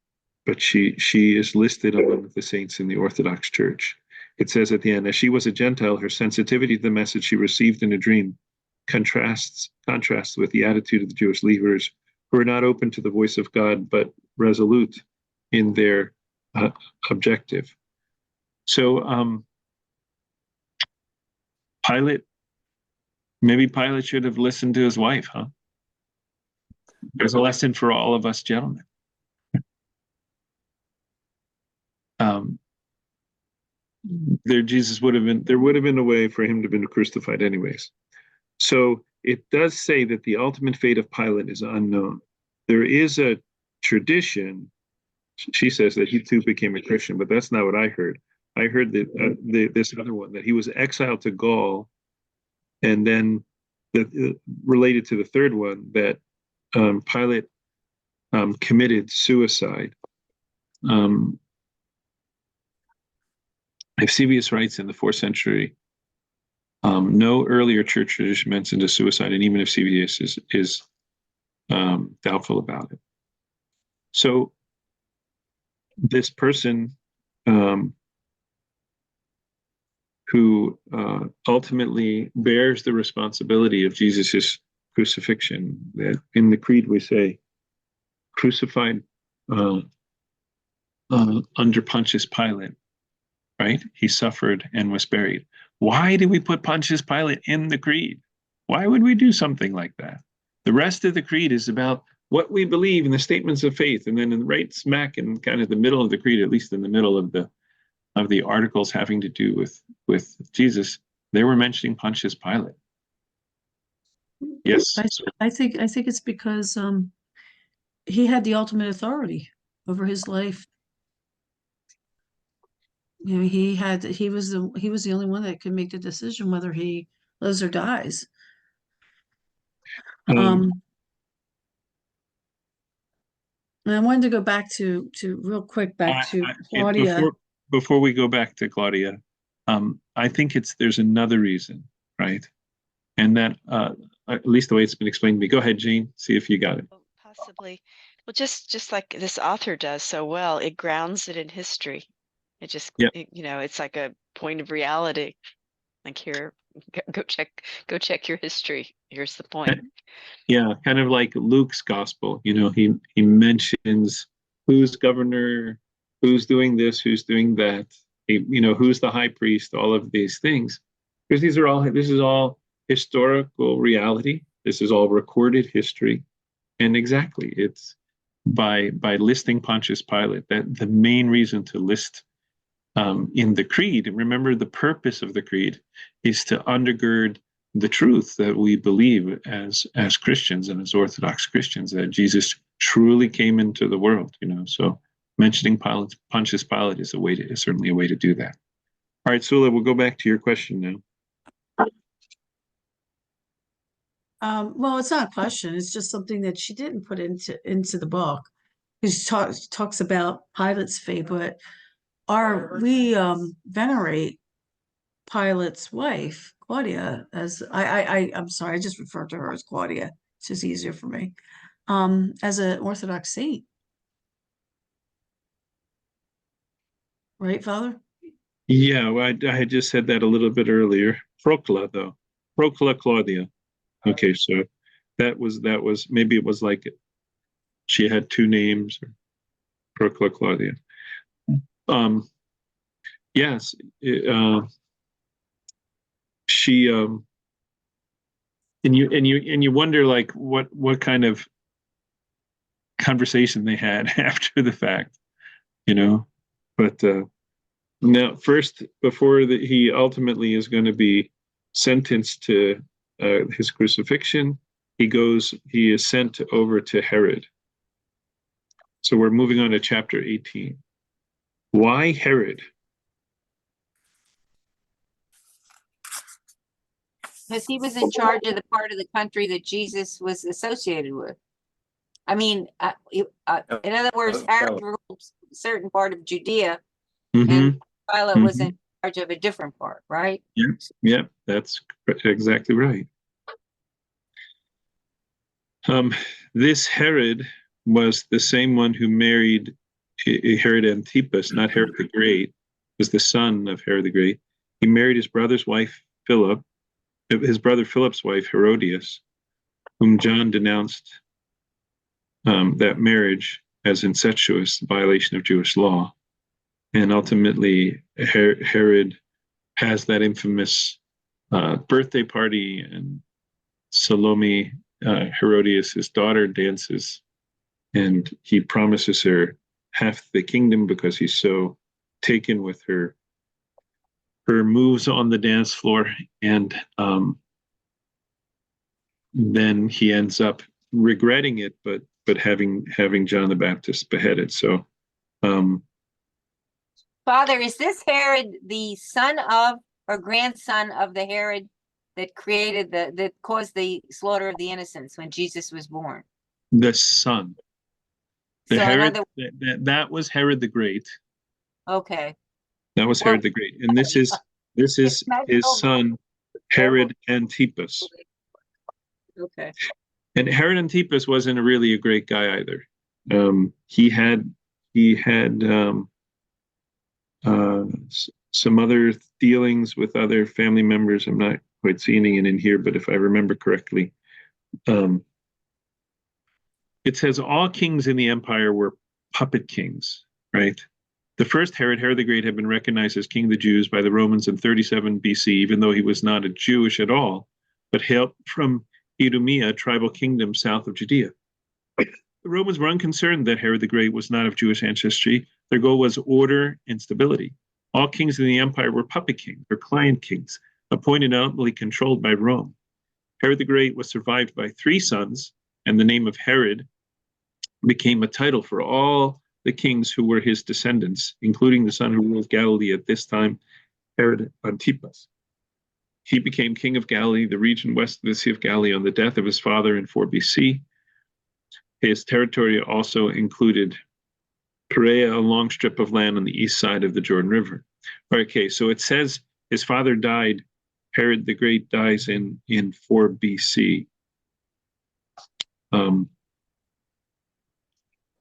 but she is listed among the saints in the Orthodox Church. It says at the end, as she was a Gentile, her sensitivity to the message she received in a dream contrasts with the attitude of the Jewish leaders, who are not open to the voice of God, but resolute in their objective. So maybe Pilate should have listened to his wife, huh? There's a lesson for all of us gentlemen. There would have been a way for him to have been crucified anyways. So it does say that the ultimate fate of Pilate is unknown. There is a tradition. She says that he too became a Christian, but that's not what I heard. I heard that this other one, that he was exiled to Gaul, and then related to the third one, that Pilate committed suicide. Eusebius writes in the 4th century, no earlier church tradition mentions a suicide, and even Eusebius is doubtful about it. So this person who ultimately bears the responsibility of Jesus's crucifixion, that in the creed we say, crucified under Pontius Pilate, right? He suffered and was buried. Why did we put Pontius Pilate in the creed? Why would we do something like that? The rest of the creed is about what we believe in the statements of faith, and then right smack in kind of the middle of the creed, at least in the middle of the articles having to do with Jesus, they were mentioning Pontius Pilate. Yes. I think it's because he had the ultimate authority over his life. You know, he was the only one that could make the decision whether he lives or dies. And I wanted to go back to real quick back to Claudia. Before we go back to Claudia, I think there's another reason, right? And that at least the way it's been explained to me. Go ahead, Jean. See if you got it. Possibly. Well, just like this author does so well, it grounds it in history. It just, it's like a point of reality. Like here, go check your history. Here's the point. Yeah, kind of like Luke's gospel. He mentions who's governor, who's doing this, who's doing that. Who's the high priest. All of these things, because this is all historical reality. This is all recorded history, and exactly, it's by listing Pontius Pilate, that the main reason to list in the creed. Remember, the purpose of the creed is to undergird the truth that we believe as Christians and as Orthodox Christians, that Jesus truly came into the world. So mentioning Pontius Pilate is certainly a way to do that. All right, Sula, we'll go back to your question now. Well, it's not a question. It's just something that she didn't put into the book. She talks about Pilate's fate, but we venerate Pilate's wife, Claudia, as I'm sorry, I just referred to her as Claudia. It's just easier for me. As an Orthodox saint. Right, Father? Yeah, well, I had just said that a little bit earlier. Procla, though. Procla Claudia. Okay, so that was maybe it was like She had two names, Procla Claudia. Yes, she and you wonder like what kind of conversation they had after the fact, but now first, before he ultimately is going to be sentenced to his crucifixion, he is sent over to Herod. So we're moving on to chapter 18. Why Herod? Because he was in charge of the part of the country that Jesus was associated with. I mean, in other words, Herod ruled a certain part of Judea, and Pilate was in charge of a different part, right? Yeah, that's exactly right. This Herod was the same one who married Herod Antipas, not Herod the Great, was the son of Herod the Great. He married his brother's wife, his brother Philip's wife, Herodias, whom John denounced that marriage as incestuous, violation of Jewish law. And ultimately, Herod has that infamous birthday party, and Salome, Herodias' daughter, dances, and he promises her half the kingdom because he's so taken with her moves on the dance floor. And then he ends up regretting it, but having John the Baptist beheaded. So Father, is this Herod the son of or grandson of the Herod that created that caused the slaughter of the innocents when Jesus was born? The son. So Herod, that was Herod the Great. Okay. That was Herod the Great. And this is his son, Herod Antipas. Okay. And Herod Antipas wasn't really a great guy either. He had some other dealings with other family members. I'm not quite seeing it in here, but if I remember correctly, it says all kings in the empire were puppet kings, right? The first Herod the Great, had been recognized as king of the Jews by the Romans in 37 BC, even though he was not a Jewish at all, but hailed from Idumea, a tribal kingdom south of Judea. The Romans were unconcerned that Herod the Great was not of Jewish ancestry. Their goal was order and stability. All kings in the empire were puppet kings, or client kings, appointed and ultimately controlled by Rome. Herod the Great was survived by 3 sons, and the name of Herod became a title for all the kings who were his descendants, including the son who ruled Galilee at this time, Herod Antipas. He became king of Galilee, the region west of the Sea of Galilee, on the death of his father in 4 BC. His territory also included Perea, a long strip of land on the east side of the Jordan River. Okay, so it says his father died, Herod the Great dies in 4 BC.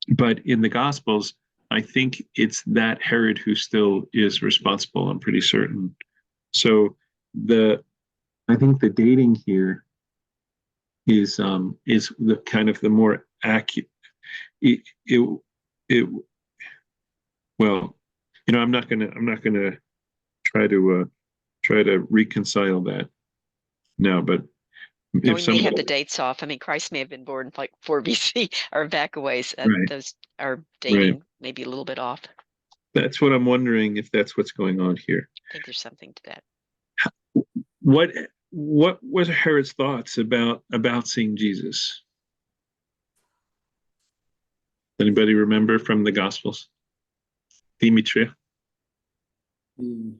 But in the Gospels, I think it's that Herod who still is responsible, I'm pretty certain. So I think the dating here is the kind of the more accurate. Well, I'm not gonna try to reconcile that now, but we may have the dates off. I mean, Christ may have been born like 4 BC or back a ways. Right. Those are dating Right. maybe a little bit off. That's what I'm wondering, if that's what's going on here. I think there's something to that. What was Herod's thoughts about seeing Jesus? Anybody remember from the Gospels? Dimitria? You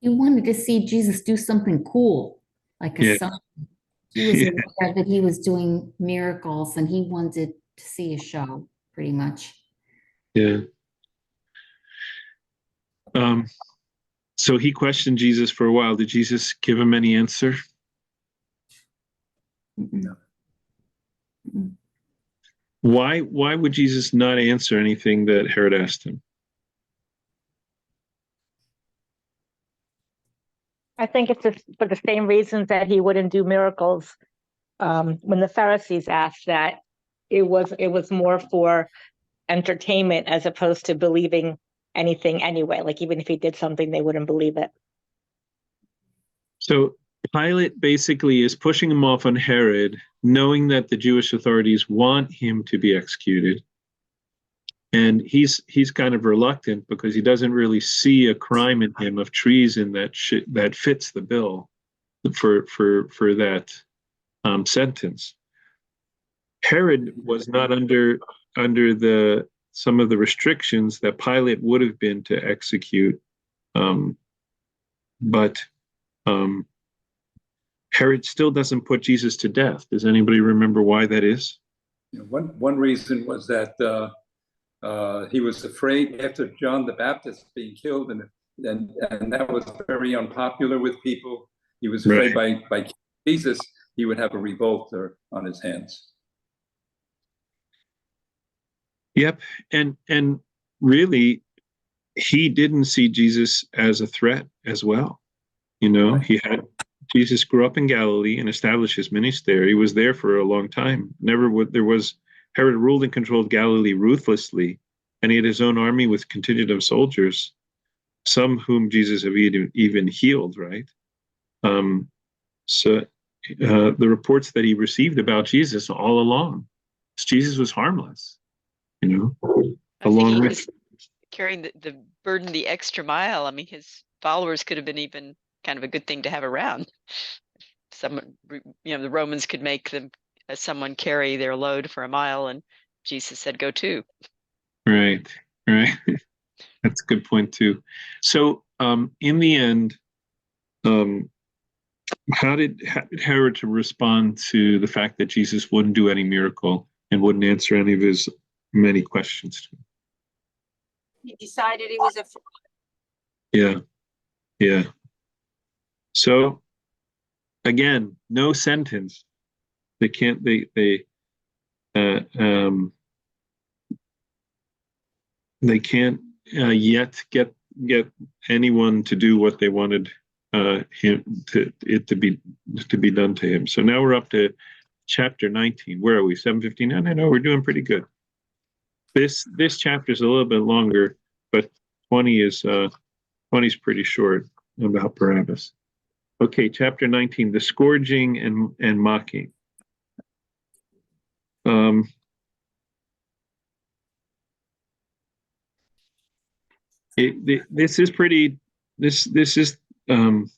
wanted to see Jesus do something cool, like a sign. He was aware that he was doing miracles, and he wanted to see a show, pretty much. Yeah. So he questioned Jesus for a while. Did Jesus give him any answer? No. Why would Jesus not answer anything that Herod asked him? I think it's just for the same reasons that he wouldn't do miracles. When the Pharisees asked that, it was more for entertainment as opposed to believing anything anyway. Like even if he did something, they wouldn't believe it. So Pilate basically is pushing him off on Herod, knowing that the Jewish authorities want him to be executed. And he's kind of reluctant because he doesn't really see a crime in him of treason that fits the bill for that sentence. Herod was not under some of the restrictions that Pilate would have been to execute, but Herod still doesn't put Jesus to death. Does anybody remember why that is? One reason was that he was afraid after John the Baptist being killed, and that was very unpopular with people. He was afraid by Jesus, he would have a revolt on his hands. Yep, and really, he didn't see Jesus as a threat as well. You know, Jesus grew up in Galilee and established his ministry there. He was there for a long time. Herod ruled and controlled Galilee ruthlessly, and he had his own army with contingent of soldiers, some whom Jesus had even healed, right? So the reports that he received about Jesus all along, Jesus was harmless, you know, along with carrying the burden the extra mile. I mean, his followers could have been even kind of a good thing to have around. Someone, the Romans could make someone carry their load for a mile, and Jesus said, "Go too." Right. That's a good point too. So, in the end, how did Herod respond to the fact that Jesus wouldn't do any miracle and wouldn't answer any of his many questions? He decided he was a fraud. Yeah. So, again, no sentence. They can't. They can't yet get anyone to do what they wanted it to be done to him. So now we're up to chapter 19. Where are we? 7:59. I know we're doing pretty good. This chapter is a little bit longer, but 20 is pretty short about Barabbas. Okay, chapter 19, the scourging and mocking. This is pretty. This is the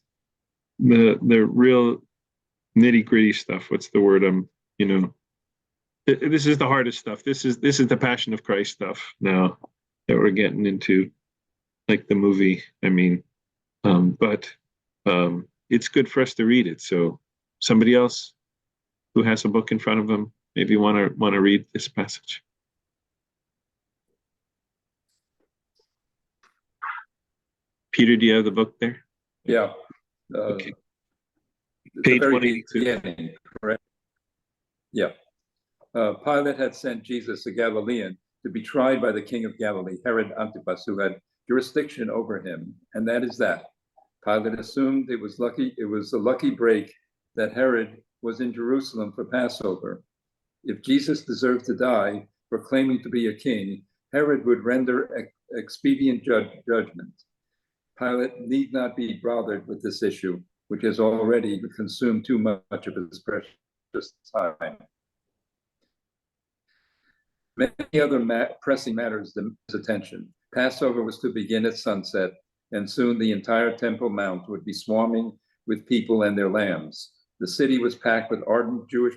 real nitty gritty stuff. What's the word? This is the hardest stuff. This is the Passion of Christ stuff now that we're getting into, like the movie. I mean, but it's good for us to read it. So somebody else who has a book in front of them maybe want to read this passage. Peter, do you have the book there? Yeah. Okay. Page 22. Correct? Yeah. Pilate had sent Jesus, a Galilean, to be tried by the king of Galilee, Herod Antipas, who had jurisdiction over him, and that is that. Pilate assumed it was a lucky break that Herod was in Jerusalem for Passover. If Jesus deserved to die for claiming to be a king, Herod would render expedient judgment. Pilate need not be bothered with this issue, which has already consumed too much of his precious time. Many other pressing matters demanded his attention. Passover was to begin at sunset, and soon the entire Temple Mount would be swarming with people and their lambs. The city was packed with ardent Jewish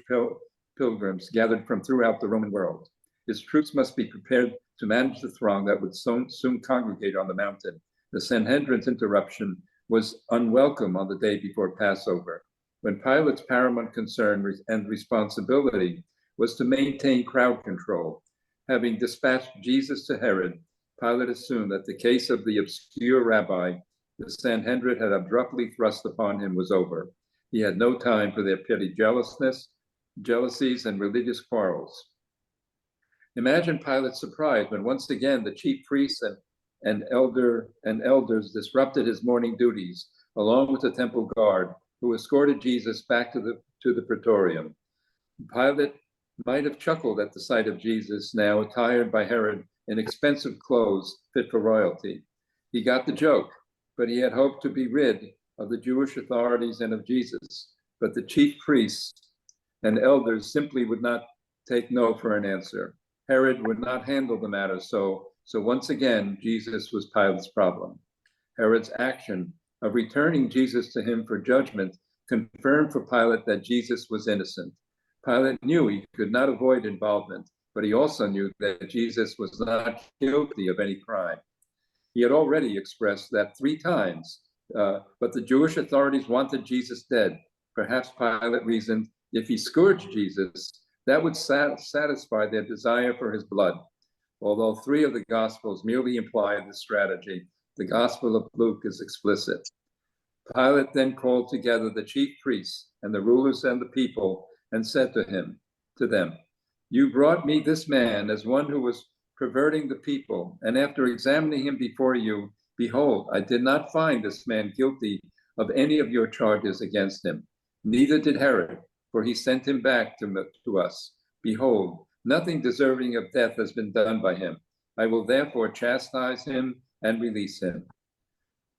pilgrims gathered from throughout the Roman world. His troops must be prepared to manage the throng that would soon congregate on the mountain. The Sanhedrin's interruption was unwelcome on the day before Passover, when Pilate's paramount concern and responsibility was to maintain crowd control. Having dispatched Jesus to Herod, Pilate assumed that the case of the obscure rabbi the Sanhedrin had abruptly thrust upon him was over. He had no time for their petty jealousies, and religious quarrels. Imagine Pilate's surprise when once again the chief priests and elders disrupted his morning duties, along with the temple guard, who escorted Jesus back to the praetorium. Pilate might have chuckled at the sight of Jesus, now attired by Herod in expensive clothes fit for royalty. He got the joke, but he had hoped to be rid of the Jewish authorities and of Jesus. But the chief priests and elders simply would not take no for an answer. Herod would not handle the matter, so once again, Jesus was Pilate's problem. Herod's action of returning Jesus to him for judgment confirmed for Pilate that Jesus was innocent. Pilate knew he could not avoid involvement, but he also knew that Jesus was not guilty of any crime. He had already expressed that 3 times, but the Jewish authorities wanted Jesus dead. Perhaps Pilate reasoned, if he scourged Jesus, that would satisfy their desire for his blood. Although 3 of the Gospels merely imply this strategy, the Gospel of Luke is explicit. Pilate then called together the chief priests and the rulers and the people and said to them, you brought me this man as one who was perverting the people, and after examining him before you, behold, I did not find this man guilty of any of your charges against him. Neither did Herod, for he sent him back to us. Behold, nothing deserving of death has been done by him. I will therefore chastise him and release him.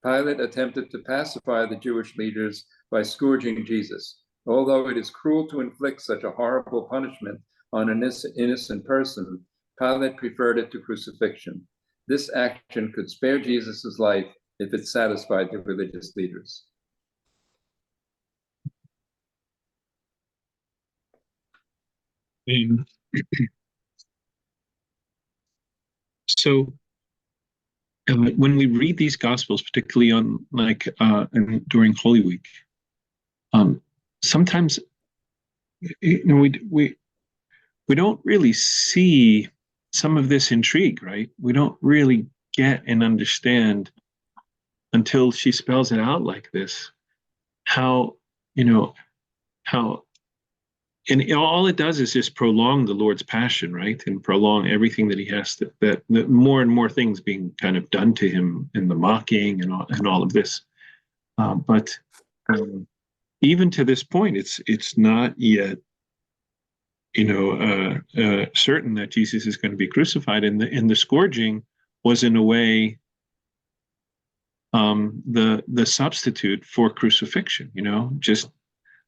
Pilate attempted to pacify the Jewish leaders by scourging Jesus. Although it is cruel to inflict such a horrible punishment on an innocent person, Pilate preferred it to crucifixion. This action could spare Jesus' life if it satisfied the religious leaders. So when we read these Gospels, particularly on during Holy Week, sometimes we don't really see some of this intrigue, right? We don't really get and understand until she spells it out like this, how and all it does is just prolong the Lord's passion, right? And prolong everything that he has to, that more and more things being kind of done to him in the mocking and all of this. But even to this point, it's not yet, certain that Jesus is going to be crucified. And the scourging was in a way the substitute for crucifixion. Just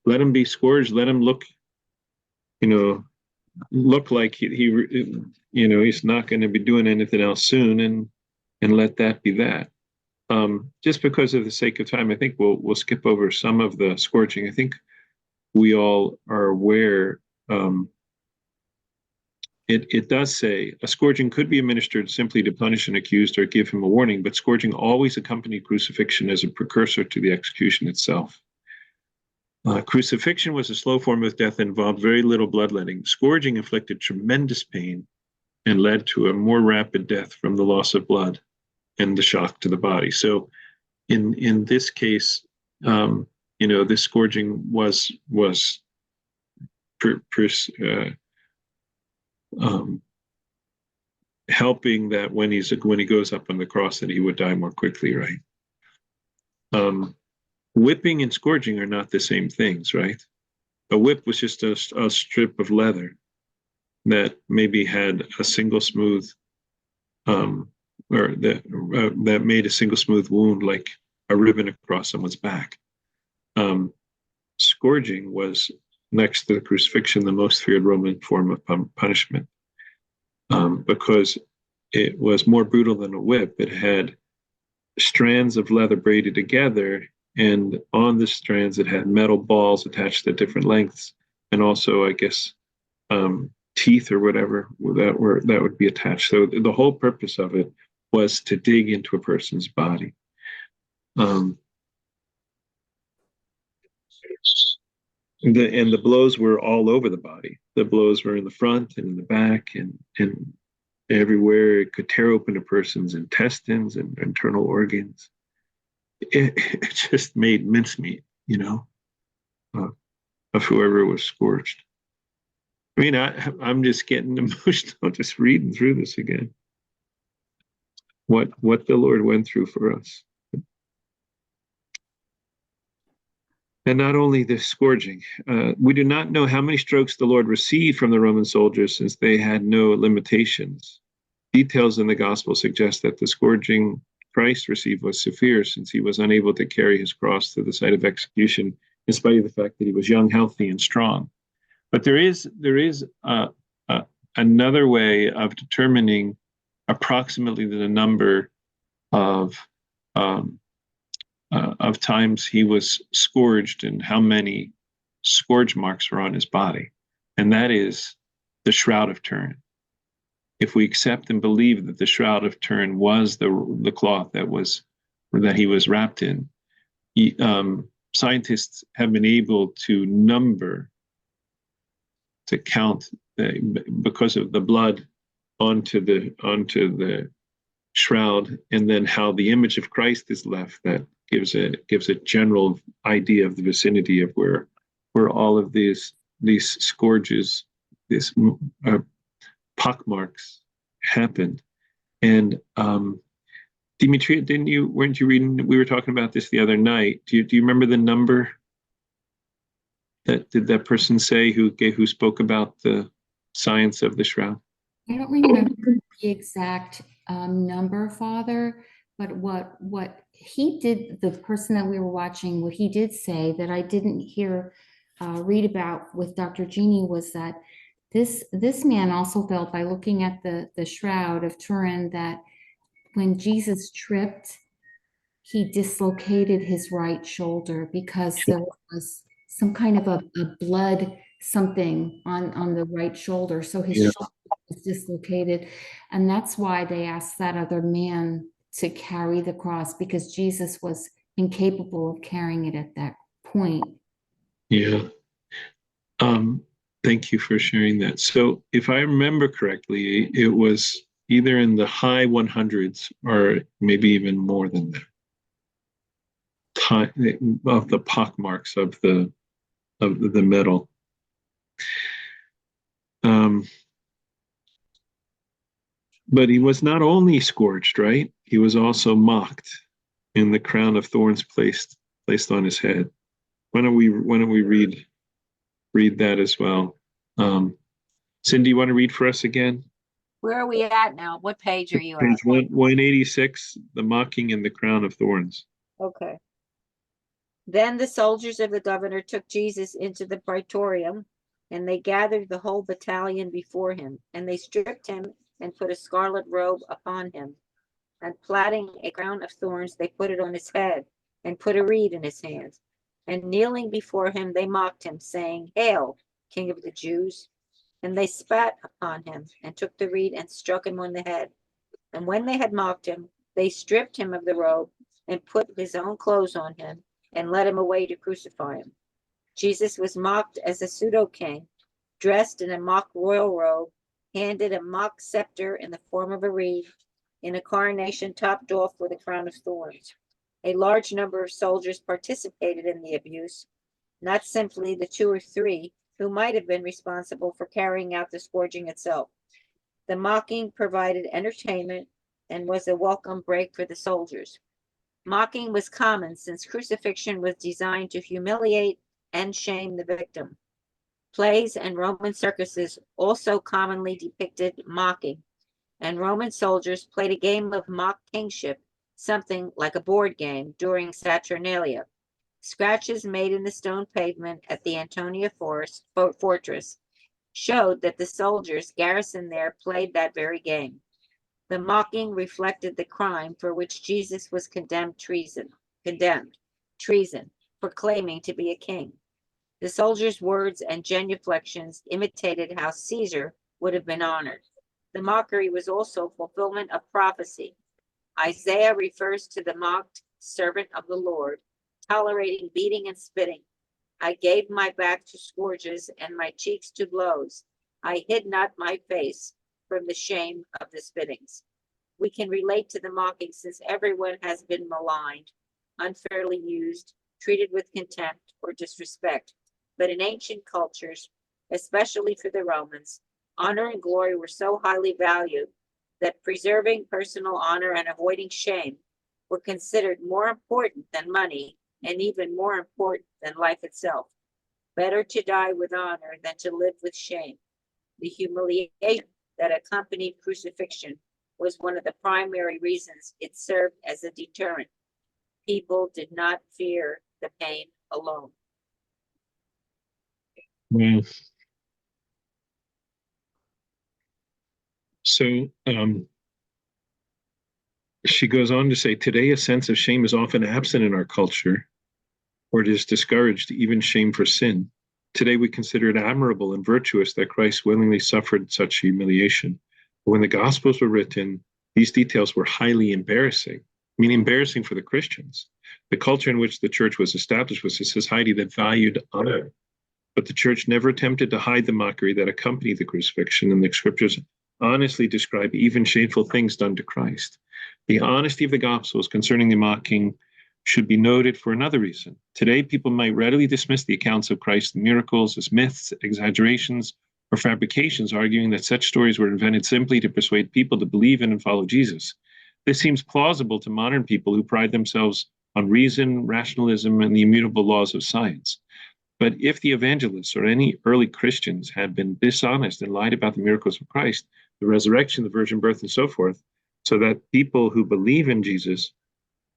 let him be scourged, let him look like he's not going to be doing anything else soon, and let that be that. Just because of the sake of time, I think we'll skip over some of the scourging. I think we all are aware. It does say a scourging could be administered simply to punish an accused or give him a warning, but scourging always accompanied crucifixion as a precursor to the execution itself. Crucifixion was a slow form of death that involved very little bloodletting. Scourging inflicted tremendous pain and led to a more rapid death from the loss of blood and the shock to the body. So in this case, this scourging was helping that when he goes up on the cross that he would die more quickly, right? Whipping and scourging are not the same things, right? A whip was just a strip of leather that maybe had a single smooth, or that made a single smooth wound, like a ribbon across someone's back. Scourging was, next to the crucifixion, the most feared Roman form of punishment, because it was more brutal than a whip. It had strands of leather braided together, and on the strands it had metal balls attached at different lengths, and also, I guess, teeth or whatever that would be attached. So the whole purpose of it was to dig into a person's body. The blows were all over the body. The blows were in the front and in the back and everywhere. It could tear open a person's intestines and internal organs. It just made mincemeat, of whoever was scourged. I mean, I'm just getting emotional just reading through this again. What the Lord went through for us. And not only the scourging, we do not know how many strokes the Lord received from the Roman soldiers, since they had no limitations. Details in the gospel suggest that the scourging Christ received was severe, since he was unable to carry his cross to the site of execution, in spite of the fact that he was young, healthy, and strong. But there is another way of determining approximately the number of times he was scourged and how many scourge marks are on his body, and that is the Shroud of Turin. If we accept and believe that the Shroud of Turin was the cloth that he was wrapped in, scientists have been able to count because of the blood onto the shroud, and then how the image of Christ is left. That gives a general idea of the vicinity of where all of these scourges, these pockmarks happened. And Demetria, weren't you reading? We were talking about this the other night. Do you remember the number did that person say who spoke about the science of the shroud? I don't remember the exact number, Father, but what he did, the person that we were watching, what he did say that I didn't read about with Dr. Jeannie was that this man also felt, by looking at the Shroud of Turin, that when Jesus tripped, he dislocated his right shoulder because there was some kind of a blood something on the right shoulder. So his shoulder was dislocated. And that's why they asked that other man to carry the cross, because Jesus was incapable of carrying it at that point. Yeah. Thank you for sharing that. So if I remember correctly, it was either in the high 100s or maybe even more than that, of the pockmarks of the metal. But he was not only scourged, right? He was also mocked, and the crown of thorns placed on his head. Why don't we read that as well? Cindy, you want to read for us again? Where are we at now? What page are you Page at? 186, the mocking and the crown of thorns. Okay. Then the soldiers of the governor took Jesus into the praetorium, and they gathered the whole battalion before him, and they stripped him and put a scarlet robe upon him, and plaiting a crown of thorns, they put it on his head, and put a reed in his hand. And kneeling before him, they mocked him, saying, "Hail, King of the Jews!" And they spat upon him, and took the reed and struck him on the head. And when they had mocked him, they stripped him of the robe, and put his own clothes on him, and led him away to crucify him. Jesus was mocked as a pseudo-king, dressed in a mock royal robe, handed a mock scepter in the form of a reed, in a coronation topped off with a crown of thorns. A large number of soldiers participated in the abuse, not simply the 2 or 3 who might have been responsible for carrying out the scourging itself. The mocking provided entertainment and was a welcome break for the soldiers. Mocking was common since crucifixion was designed to humiliate and shame the victim. Plays and Roman circuses also commonly depicted mocking, and Roman soldiers played a game of mock kingship, something like a board game, during Saturnalia. Scratches made in the stone pavement at the Antonia fortress showed that the soldiers garrisoned there played that very game. The mocking reflected the crime for which Jesus was condemned, treason, for claiming to be a king. The soldiers' words and genuflections imitated how Caesar would have been honored. The mockery was also fulfillment of prophecy. Isaiah refers to the mocked servant of the Lord, tolerating beating and spitting. I gave my back to scourges and my cheeks to blows. I hid not my face from the shame of the spittings. We can relate to the mocking since everyone has been maligned, unfairly used, treated with contempt or disrespect. But in ancient cultures, especially for the Romans, honor and glory were so highly valued that preserving personal honor and avoiding shame were considered more important than money and even more important than life itself. Better to die with honor than to live with shame. The humiliation that accompanied crucifixion was one of the primary reasons it served as a deterrent. People did not fear the pain alone. Well, so she goes on to say, today a sense of shame is often absent in our culture, or it is discouraged, even shame for sin. Today we consider it admirable and virtuous that Christ willingly suffered such humiliation. But when the Gospels were written, these details were highly embarrassing. I mean, embarrassing for the Christians. The culture in which the church was established was a society that valued honor. But the church never attempted to hide the mockery that accompanied the crucifixion, and the scriptures honestly describe even shameful things done to Christ. The honesty of the Gospels concerning the mocking should be noted for another reason. Today, people might readily dismiss the accounts of Christ's miracles as myths, exaggerations, or fabrications, arguing that such stories were invented simply to persuade people to believe in and follow Jesus. This seems plausible to modern people who pride themselves on reason, rationalism, and the immutable laws of science. But if the evangelists or any early Christians had been dishonest and lied about the miracles of Christ, the resurrection, the virgin birth, and so forth, so that people who believe in Jesus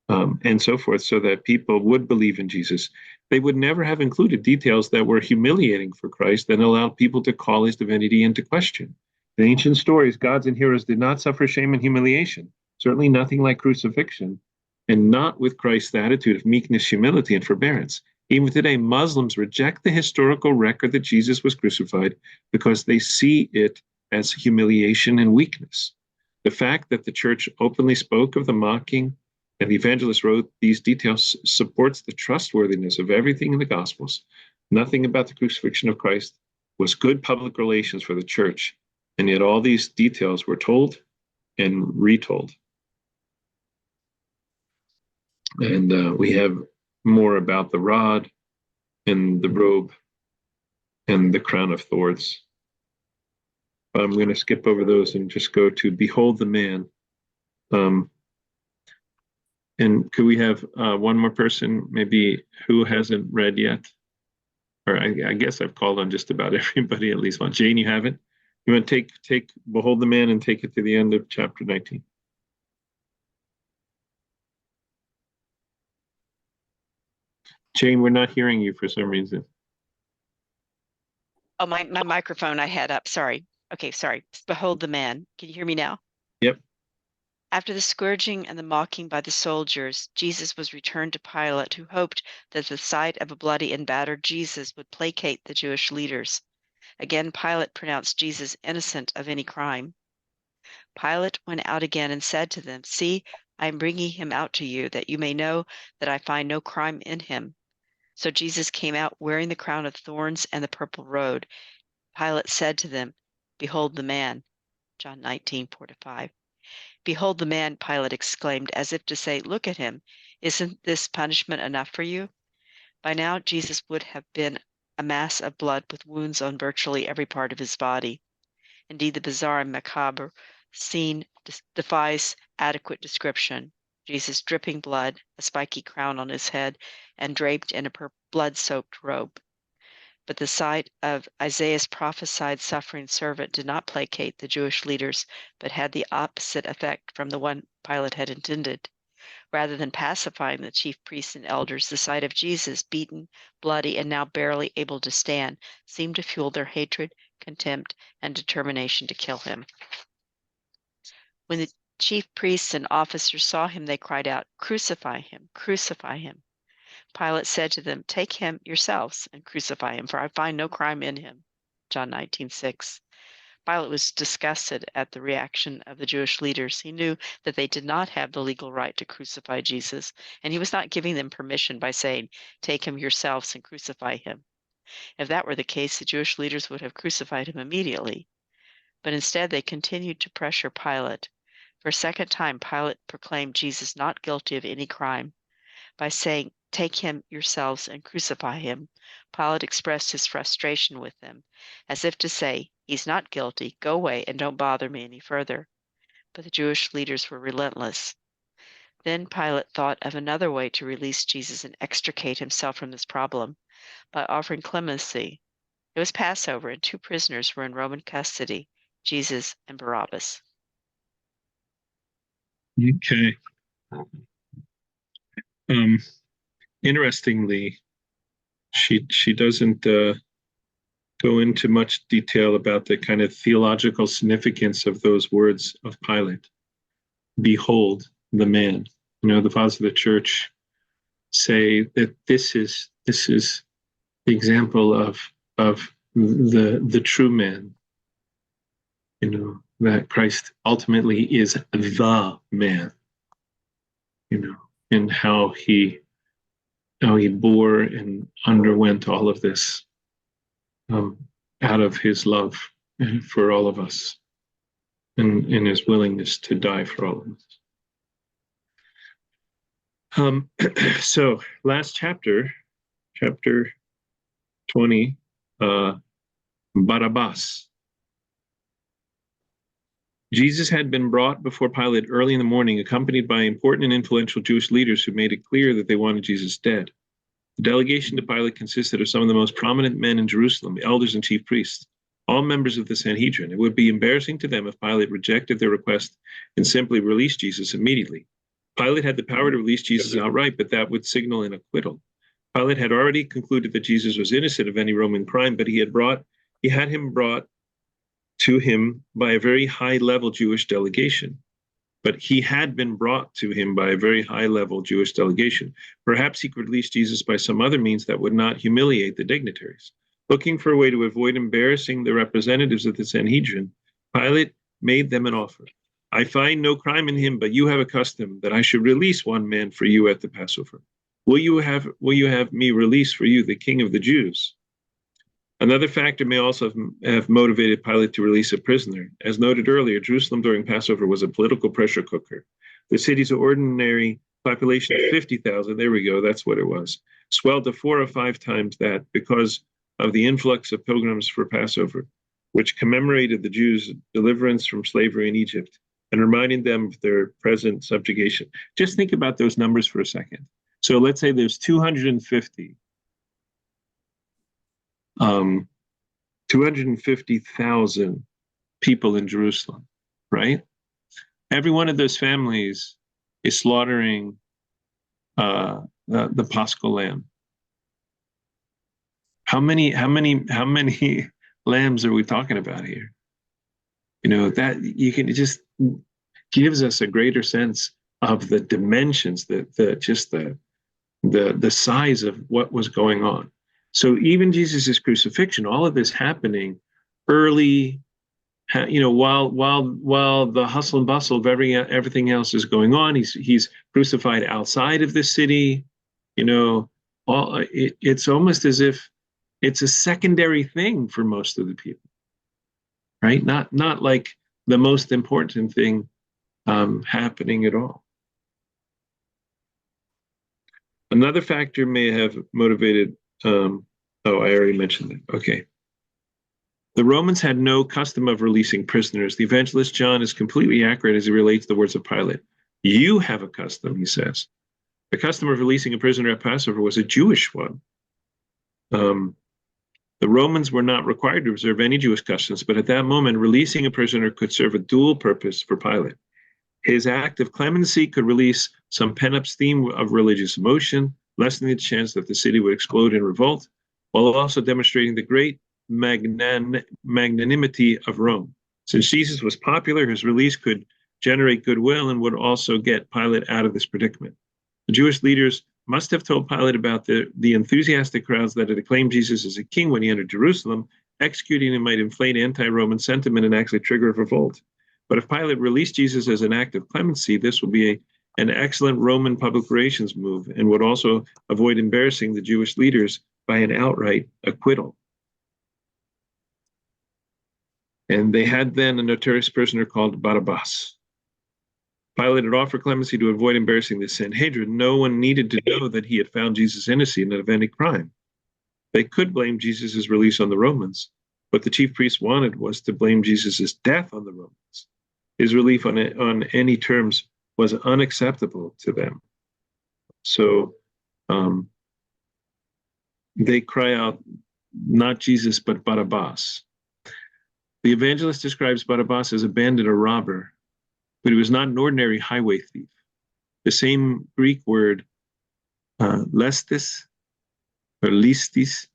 and so forth, so that people would believe in Jesus, they would never have included details that were humiliating for Christ and allowed people to call his divinity into question. In ancient stories, gods and heroes did not suffer shame and humiliation, certainly nothing like crucifixion, and not with Christ's attitude of meekness, humility, and forbearance. Even today, Muslims reject the historical record that Jesus was crucified because they see it as humiliation and weakness. The fact that the church openly spoke of the mocking and the evangelist wrote these details supports the trustworthiness of everything in the Gospels. Nothing about the crucifixion of Christ was good public relations for the church, and yet all these details were told and retold. And we have more about the rod and the robe and the crown of thorns. I'm going to skip over those and just go to behold the man. And could we have one more person, maybe who hasn't read yet? Or I guess I've called on just about everybody at least one. Jane, you haven't? You want to take behold the man and take it to the end of chapter 19? Jane, we're not hearing you for some reason. Oh, my microphone I had up. Sorry. Okay, sorry. Behold the man. Can you hear me now? Yep. After the scourging and the mocking by the soldiers, Jesus was returned to Pilate, who hoped that the sight of a bloody and battered Jesus would placate the Jewish leaders. Again, Pilate pronounced Jesus innocent of any crime. Pilate went out again and said to them, "See, I am bringing him out to you, that you may know that I find no crime in him." So Jesus came out wearing the crown of thorns and the purple robe. Pilate said to them, "Behold the man." John 19:4-5. "Behold the man," Pilate exclaimed, as if to say, "Look at him. Isn't this punishment enough for you?" By now, Jesus would have been a mass of blood with wounds on virtually every part of his body. Indeed, the bizarre and macabre scene defies adequate description. Jesus dripping blood, a spiky crown on his head, and draped in a blood-soaked robe. But the sight of Isaiah's prophesied suffering servant did not placate the Jewish leaders, but had the opposite effect from the one Pilate had intended. Rather than pacifying the chief priests and elders, the sight of Jesus, beaten, bloody, and now barely able to stand, seemed to fuel their hatred, contempt, and determination to kill him. When the chief priests and officers saw him, they cried out, "Crucify him, crucify him." Pilate said to them, "Take him yourselves and crucify him, for I find no crime in him." John 19:6. Pilate was disgusted at the reaction of the Jewish leaders. He knew that they did not have the legal right to crucify Jesus, and he was not giving them permission by saying, "Take him yourselves and crucify him." If that were the case, the Jewish leaders would have crucified him immediately. But instead, they continued to pressure Pilate. For a second time, Pilate proclaimed Jesus not guilty of any crime. By saying, "Take him yourselves and crucify him," Pilate expressed his frustration with them, as if to say, "He's not guilty, go away and don't bother me any further." But the Jewish leaders were relentless. Then Pilate thought of another way to release Jesus and extricate himself from this problem by offering clemency. It was Passover, and 2 prisoners were in Roman custody, Jesus and Barabbas. Okay. Interestingly, she doesn't go into much detail about the kind of theological significance of those words of Pilate. Behold the man. You know, the fathers of the church say that this is the example of the true man. You know, that Christ ultimately is the man. You know, and how he bore and underwent all of this out of his love for all of us, and in his willingness to die for all of us. So last chapter 20, Barabbas. Jesus had been brought before Pilate early in the morning, accompanied by important and influential Jewish leaders who made it clear that they wanted Jesus dead. The delegation to Pilate consisted of some of the most prominent men in Jerusalem, elders and chief priests, all members of the Sanhedrin. It would be embarrassing to them if Pilate rejected their request and simply released Jesus immediately. Pilate had the power to release Jesus outright, but that would signal an acquittal. Pilate had already concluded that Jesus was innocent of any Roman crime, but he had him brought to him by a very high-level Jewish delegation. But he had been brought to him by a very high-level Jewish delegation. Perhaps he could release Jesus by some other means that would not humiliate the dignitaries. Looking for a way to avoid embarrassing the representatives of the Sanhedrin, Pilate made them an offer. I find no crime in him, but you have a custom that I should release one man for you at the Passover. Will you have me release for you the King of the Jews? Another factor may also have motivated Pilate to release a prisoner. As noted earlier, Jerusalem during Passover was a political pressure cooker. The city's ordinary population of 50,000, there we go, that's what it was, swelled to 4 or 5 times that because of the influx of pilgrims for Passover, which commemorated the Jews' deliverance from slavery in Egypt and reminding them of their present subjugation. Just think about those numbers for a second. So let's say there's 250,000 people in Jerusalem, right? Every one of those families is slaughtering the Paschal lamb. How many lambs are we talking about here? You know, that you can, it just gives us a greater sense of the dimensions, the size of what was going on. So even Jesus's crucifixion, all of this happening early, you know, while the hustle and bustle of everything else is going on, he's crucified outside of the city. You know, it's almost as if it's a secondary thing for most of the people, right? Not like the most important thing happening at all. Another factor may have motivated. Oh, I already mentioned that. Okay. The Romans had no custom of releasing prisoners. The evangelist John is completely accurate as he relates the words of Pilate. You have a custom, he says. The custom of releasing a prisoner at Passover was a Jewish one. The Romans were not required to observe any Jewish customs, but at that moment, releasing a prisoner could serve a dual purpose for Pilate. His act of clemency could release some pent-up steam of religious emotion, lessening the chance that the city would explode in revolt, while also demonstrating the great magnanimity of Rome. Since Jesus was popular, his release could generate goodwill and would also get Pilate out of this predicament. The Jewish leaders must have told Pilate about the enthusiastic crowds that had acclaimed Jesus as a king when he entered Jerusalem. Executing him might inflate anti-Roman sentiment and actually trigger a revolt. But if Pilate released Jesus as an act of clemency, this would be an excellent Roman public relations move and would also avoid embarrassing the Jewish leaders by an outright acquittal. And they had then a notorious prisoner called Barabbas. Pilate had offered clemency to avoid embarrassing the Sanhedrin. No one needed to know that he had found Jesus innocent of any crime. They could blame Jesus' release on the Romans. What the chief priests wanted was to blame Jesus' death on the Romans. His relief on any terms was unacceptable to them. So they cry out, not Jesus, but Barabbas. The evangelist describes Barabbas as a bandit or robber, but he was not an ordinary highway thief. The same Greek word, lestis, or listis,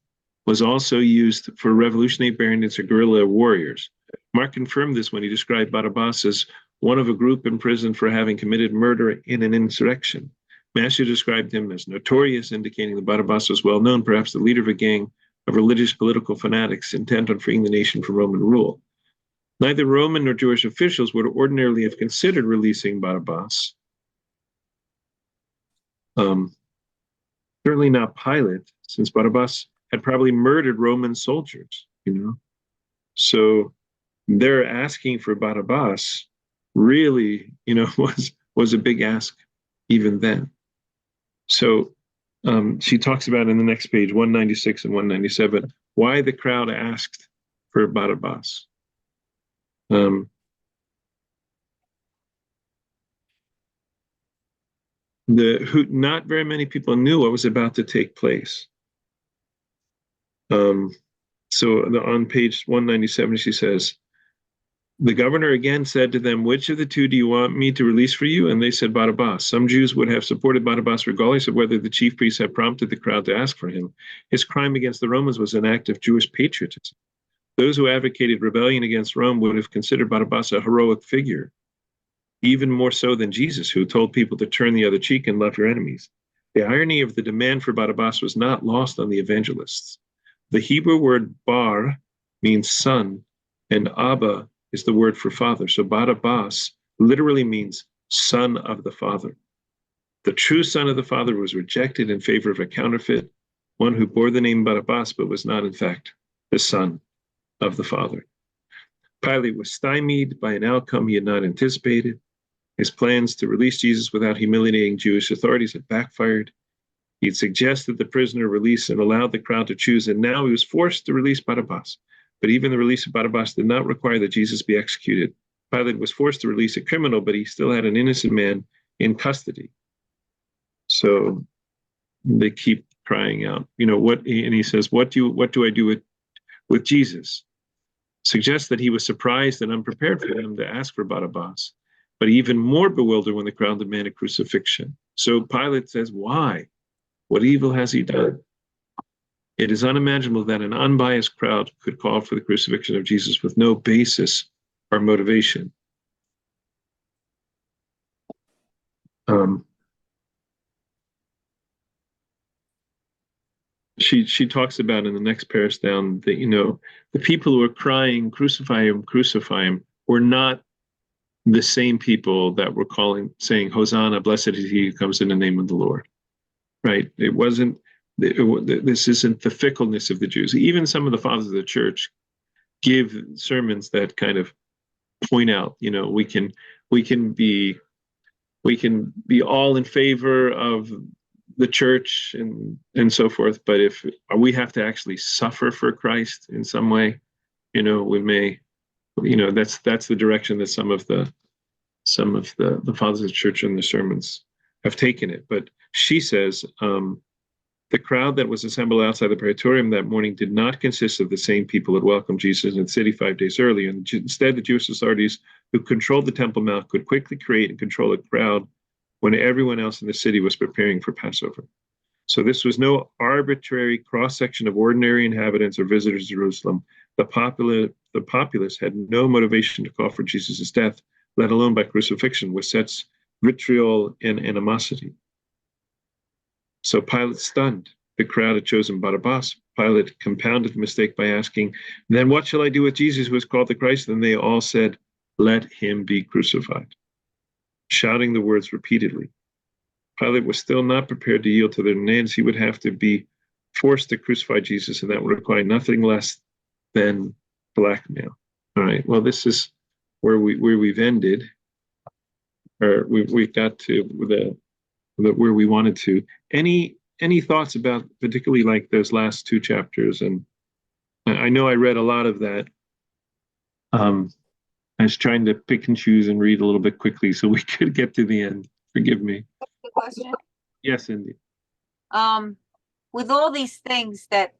was also used for revolutionary bandits or guerrilla warriors. Mark confirmed this when he described Barabbas as one of a group imprisoned for having committed murder in an insurrection. Matthew described him as notorious, indicating that Barabbas was well known, perhaps the leader of a gang of religious political fanatics intent on freeing the nation from Roman rule. Neither Roman nor Jewish officials would ordinarily have considered releasing Barabbas. Certainly not Pilate, since Barabbas had probably murdered Roman soldiers, So their asking for Barabbas really, was a big ask even then. So she talks about in the next page, 196 and 197, why the crowd asked for Barabbas. Not very many people knew what was about to take place. So on page 197, she says, the governor again said to them, which of the two do you want me to release for you? And they said Barabbas. Some Jews would have supported Barabbas regardless of whether the chief priests had prompted the crowd to ask for him. His crime against the Romans was an act of Jewish patriotism. Those who advocated rebellion against Rome would have considered Barabbas a heroic figure, even more so than Jesus, who told people to turn the other cheek and love your enemies. The irony of the demand for Barabbas was not lost on the evangelists. The Hebrew word bar means son, and Abba is the word for father. So Barabbas literally means son of the father. The true son of the father was rejected in favor of a counterfeit, one who bore the name Barabbas, but was not, in fact, the son of the father. Pilate was stymied by an outcome he had not anticipated. His plans to release Jesus without humiliating Jewish authorities had backfired. He'd suggested the prisoner release and allowed the crowd to choose, and now he was forced to release Barabbas. But even the release of Barabbas did not require that Jesus be executed. Pilate was forced to release a criminal, but he still had an innocent man in custody. So they keep crying out, and he says, what do I do with Jesus? Suggests that he was surprised and unprepared for them to ask for Barabbas, but even more bewildered when the crowd demanded crucifixion. So Pilate says, why? What evil has he done? It is unimaginable that an unbiased crowd could call for the crucifixion of Jesus with no basis or motivation. She talks about in the next paris down that, the people who are crying, crucify him, were not the same people that were saying, Hosanna, blessed is he who comes in the name of the Lord. Right? It wasn't. This isn't the fickleness of the Jews. Even some of the fathers of the church give sermons that kind of point out, we can be all in favor of the church and so forth, but if we have to actually suffer for Christ in some way, we may, that's the direction that some of the fathers of the church in the sermons have taken it. But she says, the crowd that was assembled outside the praetorium that morning did not consist of the same people that welcomed Jesus in the city 5 days earlier. And instead, the Jewish authorities who controlled the Temple Mount could quickly create and control a crowd when everyone else in the city was preparing for Passover. So this was no arbitrary cross-section of ordinary inhabitants or visitors to Jerusalem. The populace had no motivation to call for Jesus' death, let alone by crucifixion, with such vitriol and animosity. So Pilate stunned. The crowd had chosen Barabbas. Pilate compounded the mistake by asking, then what shall I do with Jesus who is called the Christ? And they all said, let him be crucified, shouting the words repeatedly. Pilate was still not prepared to yield to their demands. He would have to be forced to crucify Jesus, and that would require nothing less than blackmail. All right, well, this is where we've ended, or we got to where we wanted to. Any thoughts about particularly like those last 2 chapters? And I know I read a lot of that. I was trying to pick and choose and read a little bit quickly so we could get to the end. Forgive me. The question, Yes, Cindy. with all these things that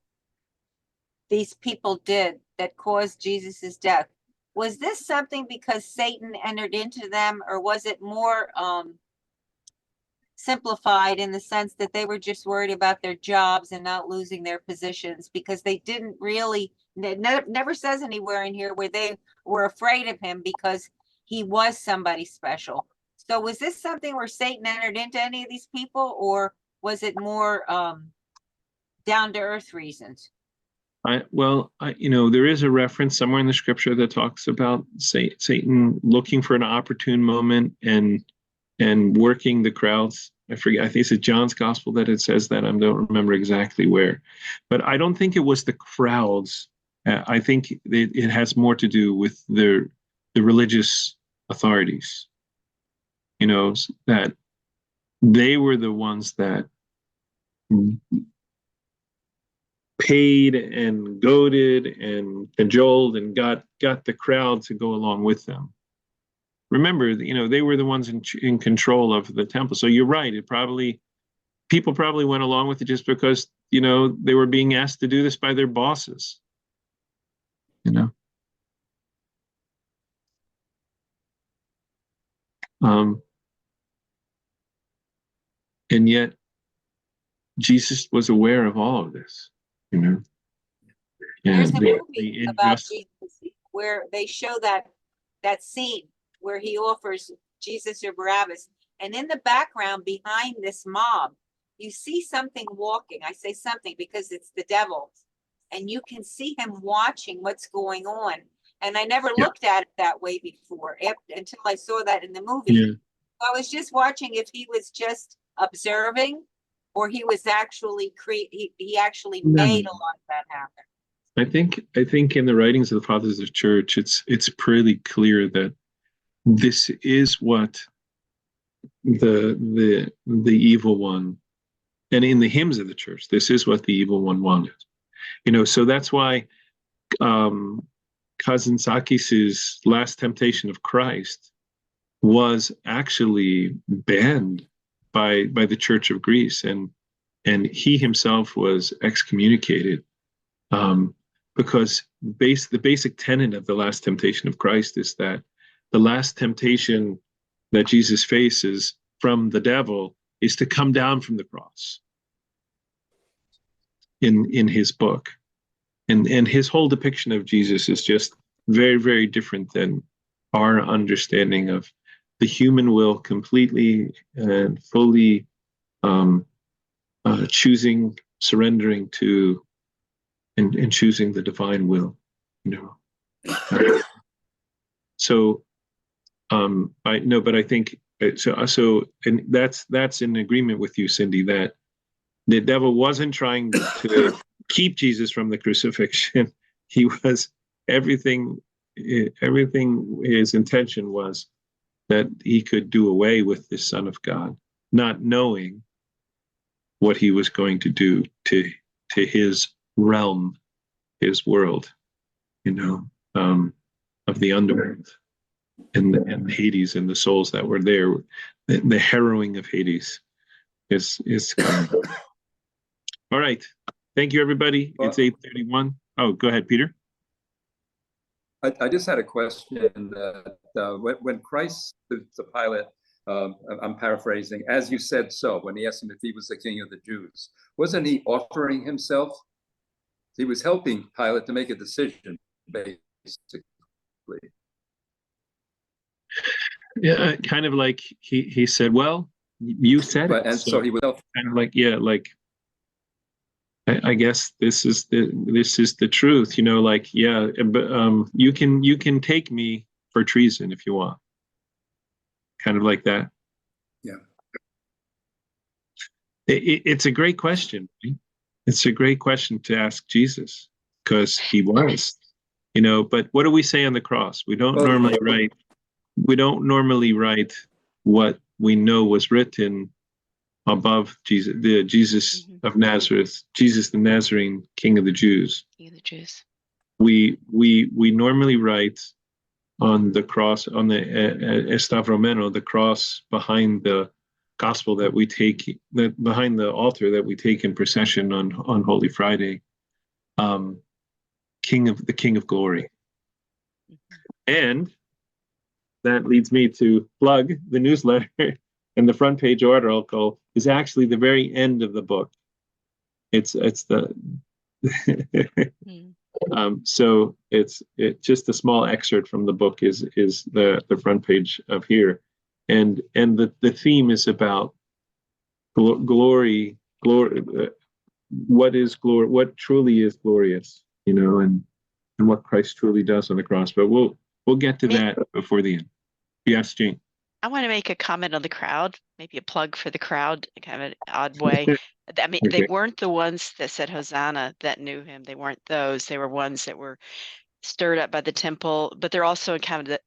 these people did that caused Jesus's death, was this something because Satan entered into them, or was it more simplified in the sense that they were just worried about their jobs and not losing their positions, because they didn't really, never says anywhere in here where they were afraid of him because he was somebody special. So was this something where Satan entered into any of these people, or was it more down to earth reasons? There is a reference somewhere in the scripture that talks about Satan looking for an opportune moment and working the crowds. I forget. I think it's John's gospel that it says that. I don't remember exactly where, but I don't think it was the crowds. I think it has more to do with the religious authorities. That they were the ones that paid and goaded and cajoled and got the crowd to go along with them. Remember, they were the ones in control of the temple. So you're right. People probably went along with it just because, they were being asked to do this by their bosses. And yet Jesus was aware of all of this, There's a the movie about Jesus where they show that scene where he offers Jesus or Barabbas, and in the background behind this mob, you see something walking. I say something because it's the devil, and you can see him watching what's going on. And I never looked at it that way before until I saw that in the movie. Yeah. I was just watching if he was just observing, or he was actually he actually made a lot of that happen. I think in the writings of the fathers of the church, it's pretty clear that this is what the evil one, and in the hymns of the church, this is what the evil one wanted. So that's why Kazantzakis' Last Temptation of Christ was actually banned by the Church of Greece, and he himself was excommunicated because the basic tenet of the Last Temptation of Christ is that the last temptation that Jesus faces from the devil is to come down from the cross in his book. And his whole depiction of Jesus is just very, very different than our understanding of the human will completely and fully choosing, surrendering to, and choosing the divine will, So, I know, but I think so, and that's in agreement with you, Cindy, that the devil wasn't trying to keep Jesus from the crucifixion. He was everything. His intention was that he could do away with the Son of God, not knowing what he was going to do to his realm, his world, of the underworld and Hades and the souls that were there. The harrowing of Hades is coming. All right. Thank you, everybody. It's 8:31. Oh, go ahead, Peter. I just had a question that when Christ to Pilate, I'm paraphrasing, as you said so, when he asked him if he was the king of the Jews, wasn't he offering himself? He was helping Pilate to make a decision, basically. Yeah, kind of like he said, well, you said it. And so he was kind of like, yeah, like I guess this is the truth, like, yeah, but you can take me for treason if you want. Kind of like that. Yeah. It's a great question. Right? It's a great question to ask Jesus, because he was, but what do we say on the cross? We don't normally write what we know was written above Jesus, the Jesus of Nazareth, Jesus the Nazarene, King of the Jews. King of the Jews. We normally write the cross, on the Estavromeno, the cross behind the gospel that we take, behind the altar that we take in procession on Holy Friday, King of Glory. And that leads me to plug the newsletter, and the front page article is actually the very end of the book. It's the so it's just a small excerpt from the book is the front page of here, and the theme is about glory, what is glory, what truly is glorious, and what Christ truly does on the cross. But we'll get to that before the end. Yes, Jane. I want to make a comment on the crowd, maybe a plug for the crowd, kind of an odd way. I mean, they weren't the ones that said Hosanna that knew him. They weren't those. They were ones that were stirred up by the temple, but they're also kind of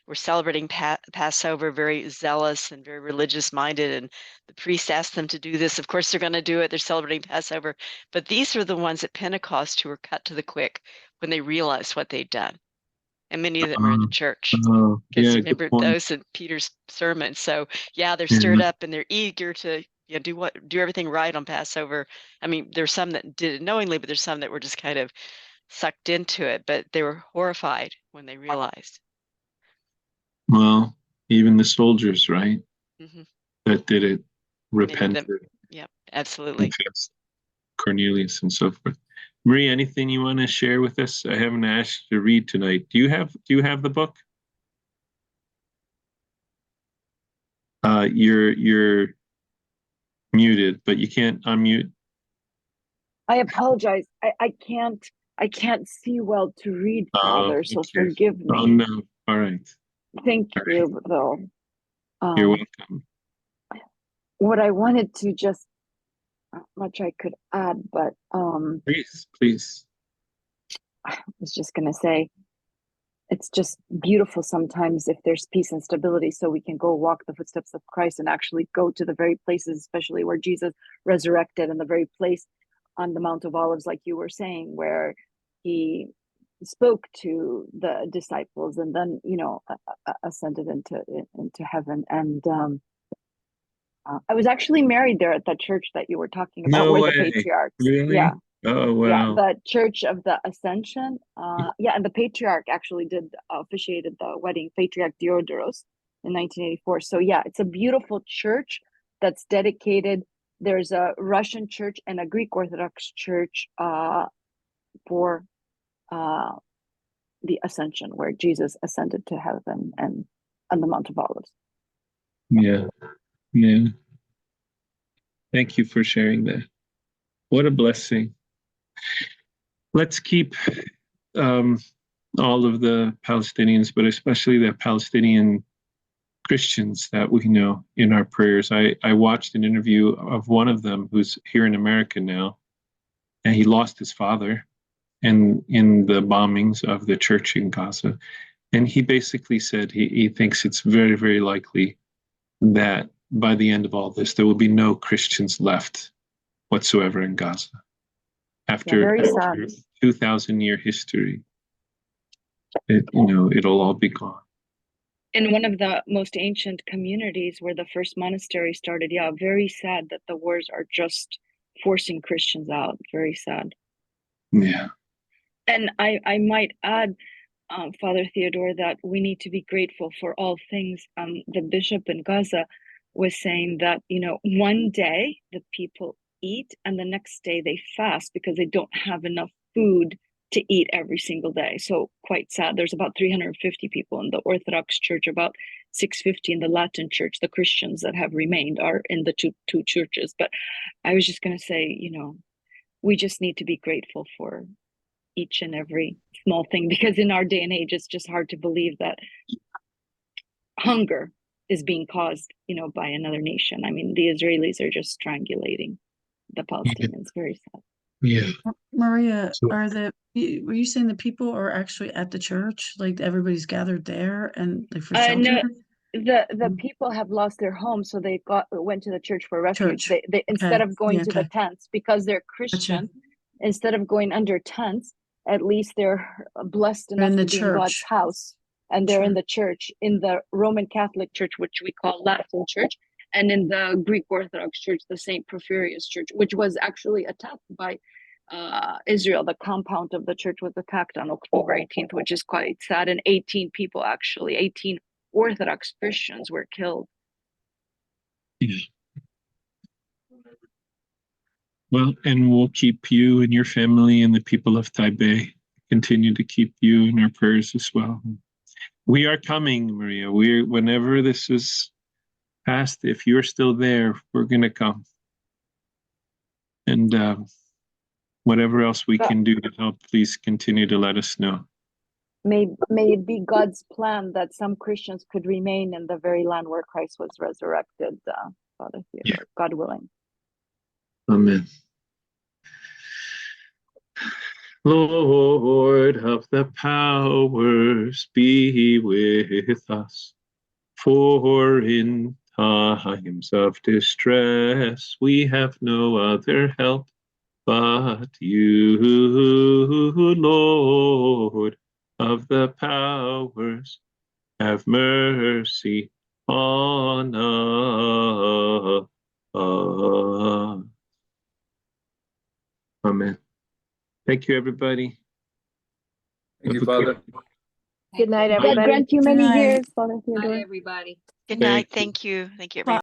we're celebrating Passover, very zealous and very religious minded. And the priest asked them to do this. Of course, they're going to do it. They're celebrating Passover. But these are the ones at Pentecost who were cut to the quick when they realized what they'd done. And many of them are in the church. Yeah, remember those in Peter's sermon. So yeah, they're stirred up and they're eager to do everything right on Passover. I mean, there's some that did it knowingly, but there's some that were just kind of sucked into it. But they were horrified when they realized. Well, even the soldiers, right? Mm-hmm. That did it, repented. Yeah, absolutely. Cornelius and so forth. Marie, anything you want to share with us? I haven't asked you to read tonight. Do you have the book? You're muted, but you can't unmute. I apologize. I can't see well to read, Father, so forgive me. Oh no. All right. Thank you, though. You're welcome. What I wanted to just, not much I could add, but Please. I was just gonna say, it's just beautiful sometimes if there's peace and stability, so we can go walk the footsteps of Christ and actually go to the very places, especially where Jesus resurrected, and the very place on the Mount of Olives, like you were saying, where he spoke to the disciples and then ascended into heaven. And I was actually married there at that church that you were talking about. No where way. the patriarchs. Really? Yeah. Oh wow. Yeah, the Church of the Ascension. And the patriarch actually officiated the wedding, Patriarch Diodorus, in 1984. So yeah, it's a beautiful church that's dedicated. There's a Russian church and a Greek Orthodox church for the Ascension, where Jesus ascended to heaven and on the Mount of Olives. Yeah. Thank you for sharing that. What a blessing. Let's keep all of the Palestinians, but especially the Palestinian Christians that we know, in our prayers. I watched an interview of one of them who's here in America now, and he lost his father in the bombings of the church in Gaza. And he basically said he thinks it's very, very likely that by the end of all this, there will be no Christians left whatsoever in Gaza. After 2,000-year history, it'll all be gone. In one of the most ancient communities where the first monastery started, very sad that the wars are just forcing Christians out. Very sad. Yeah. And I might add, Father Theodore, that we need to be grateful for all things. The bishop in Gaza was saying that, one day the people eat and the next day they fast because they don't have enough food to eat every single day. So quite sad. There's about 350 people in the Orthodox Church, about 650 in the Latin Church. The Christians that have remained are in the two churches. But I was just going to say, we just need to be grateful for each and every small thing, because in our day and age, it's just hard to believe that hunger is being caused, by another nation. I mean, the Israelis are just strangulating the Palestinians. Very sad. Yeah. Maria, were you saying the people are actually at the church? Like everybody's gathered there and like for shelter? No, the people have lost their homes, so they went to the church for refuge. They instead of going to the tents, because they're Christian, instead of going under tents, at least they're blessed enough to be in God's house. and they're in Sure. the church, in the Roman Catholic Church, which we call Latin Church, and in the Greek Orthodox Church, the St. Porphyrius Church, which was actually attacked by Israel. The compound of the church was attacked on October 18th, which is quite sad. And 18 people, actually, 18 Orthodox Christians were killed. Yeah. Well, and we'll keep you and your family and the people of Taipei, continue to keep you in our prayers as well. We are coming, Maria. Whenever this is past, if you're still there, we're going to come. And whatever else we can do to help, please continue to let us know. May it be God's plan that some Christians could remain in the very land where Christ was resurrected, Father Theodore, God willing. Amen. Lord of the powers, be with us. For in times of distress, we have no other help but you, Lord of the powers. Have mercy on us. Amen. Thank you, everybody. Thank you, Father. Good night, God everybody. grant you many Good night. years, Father Theodore. Everybody. Good Thank night. you. Thank you. Thank you, everyone.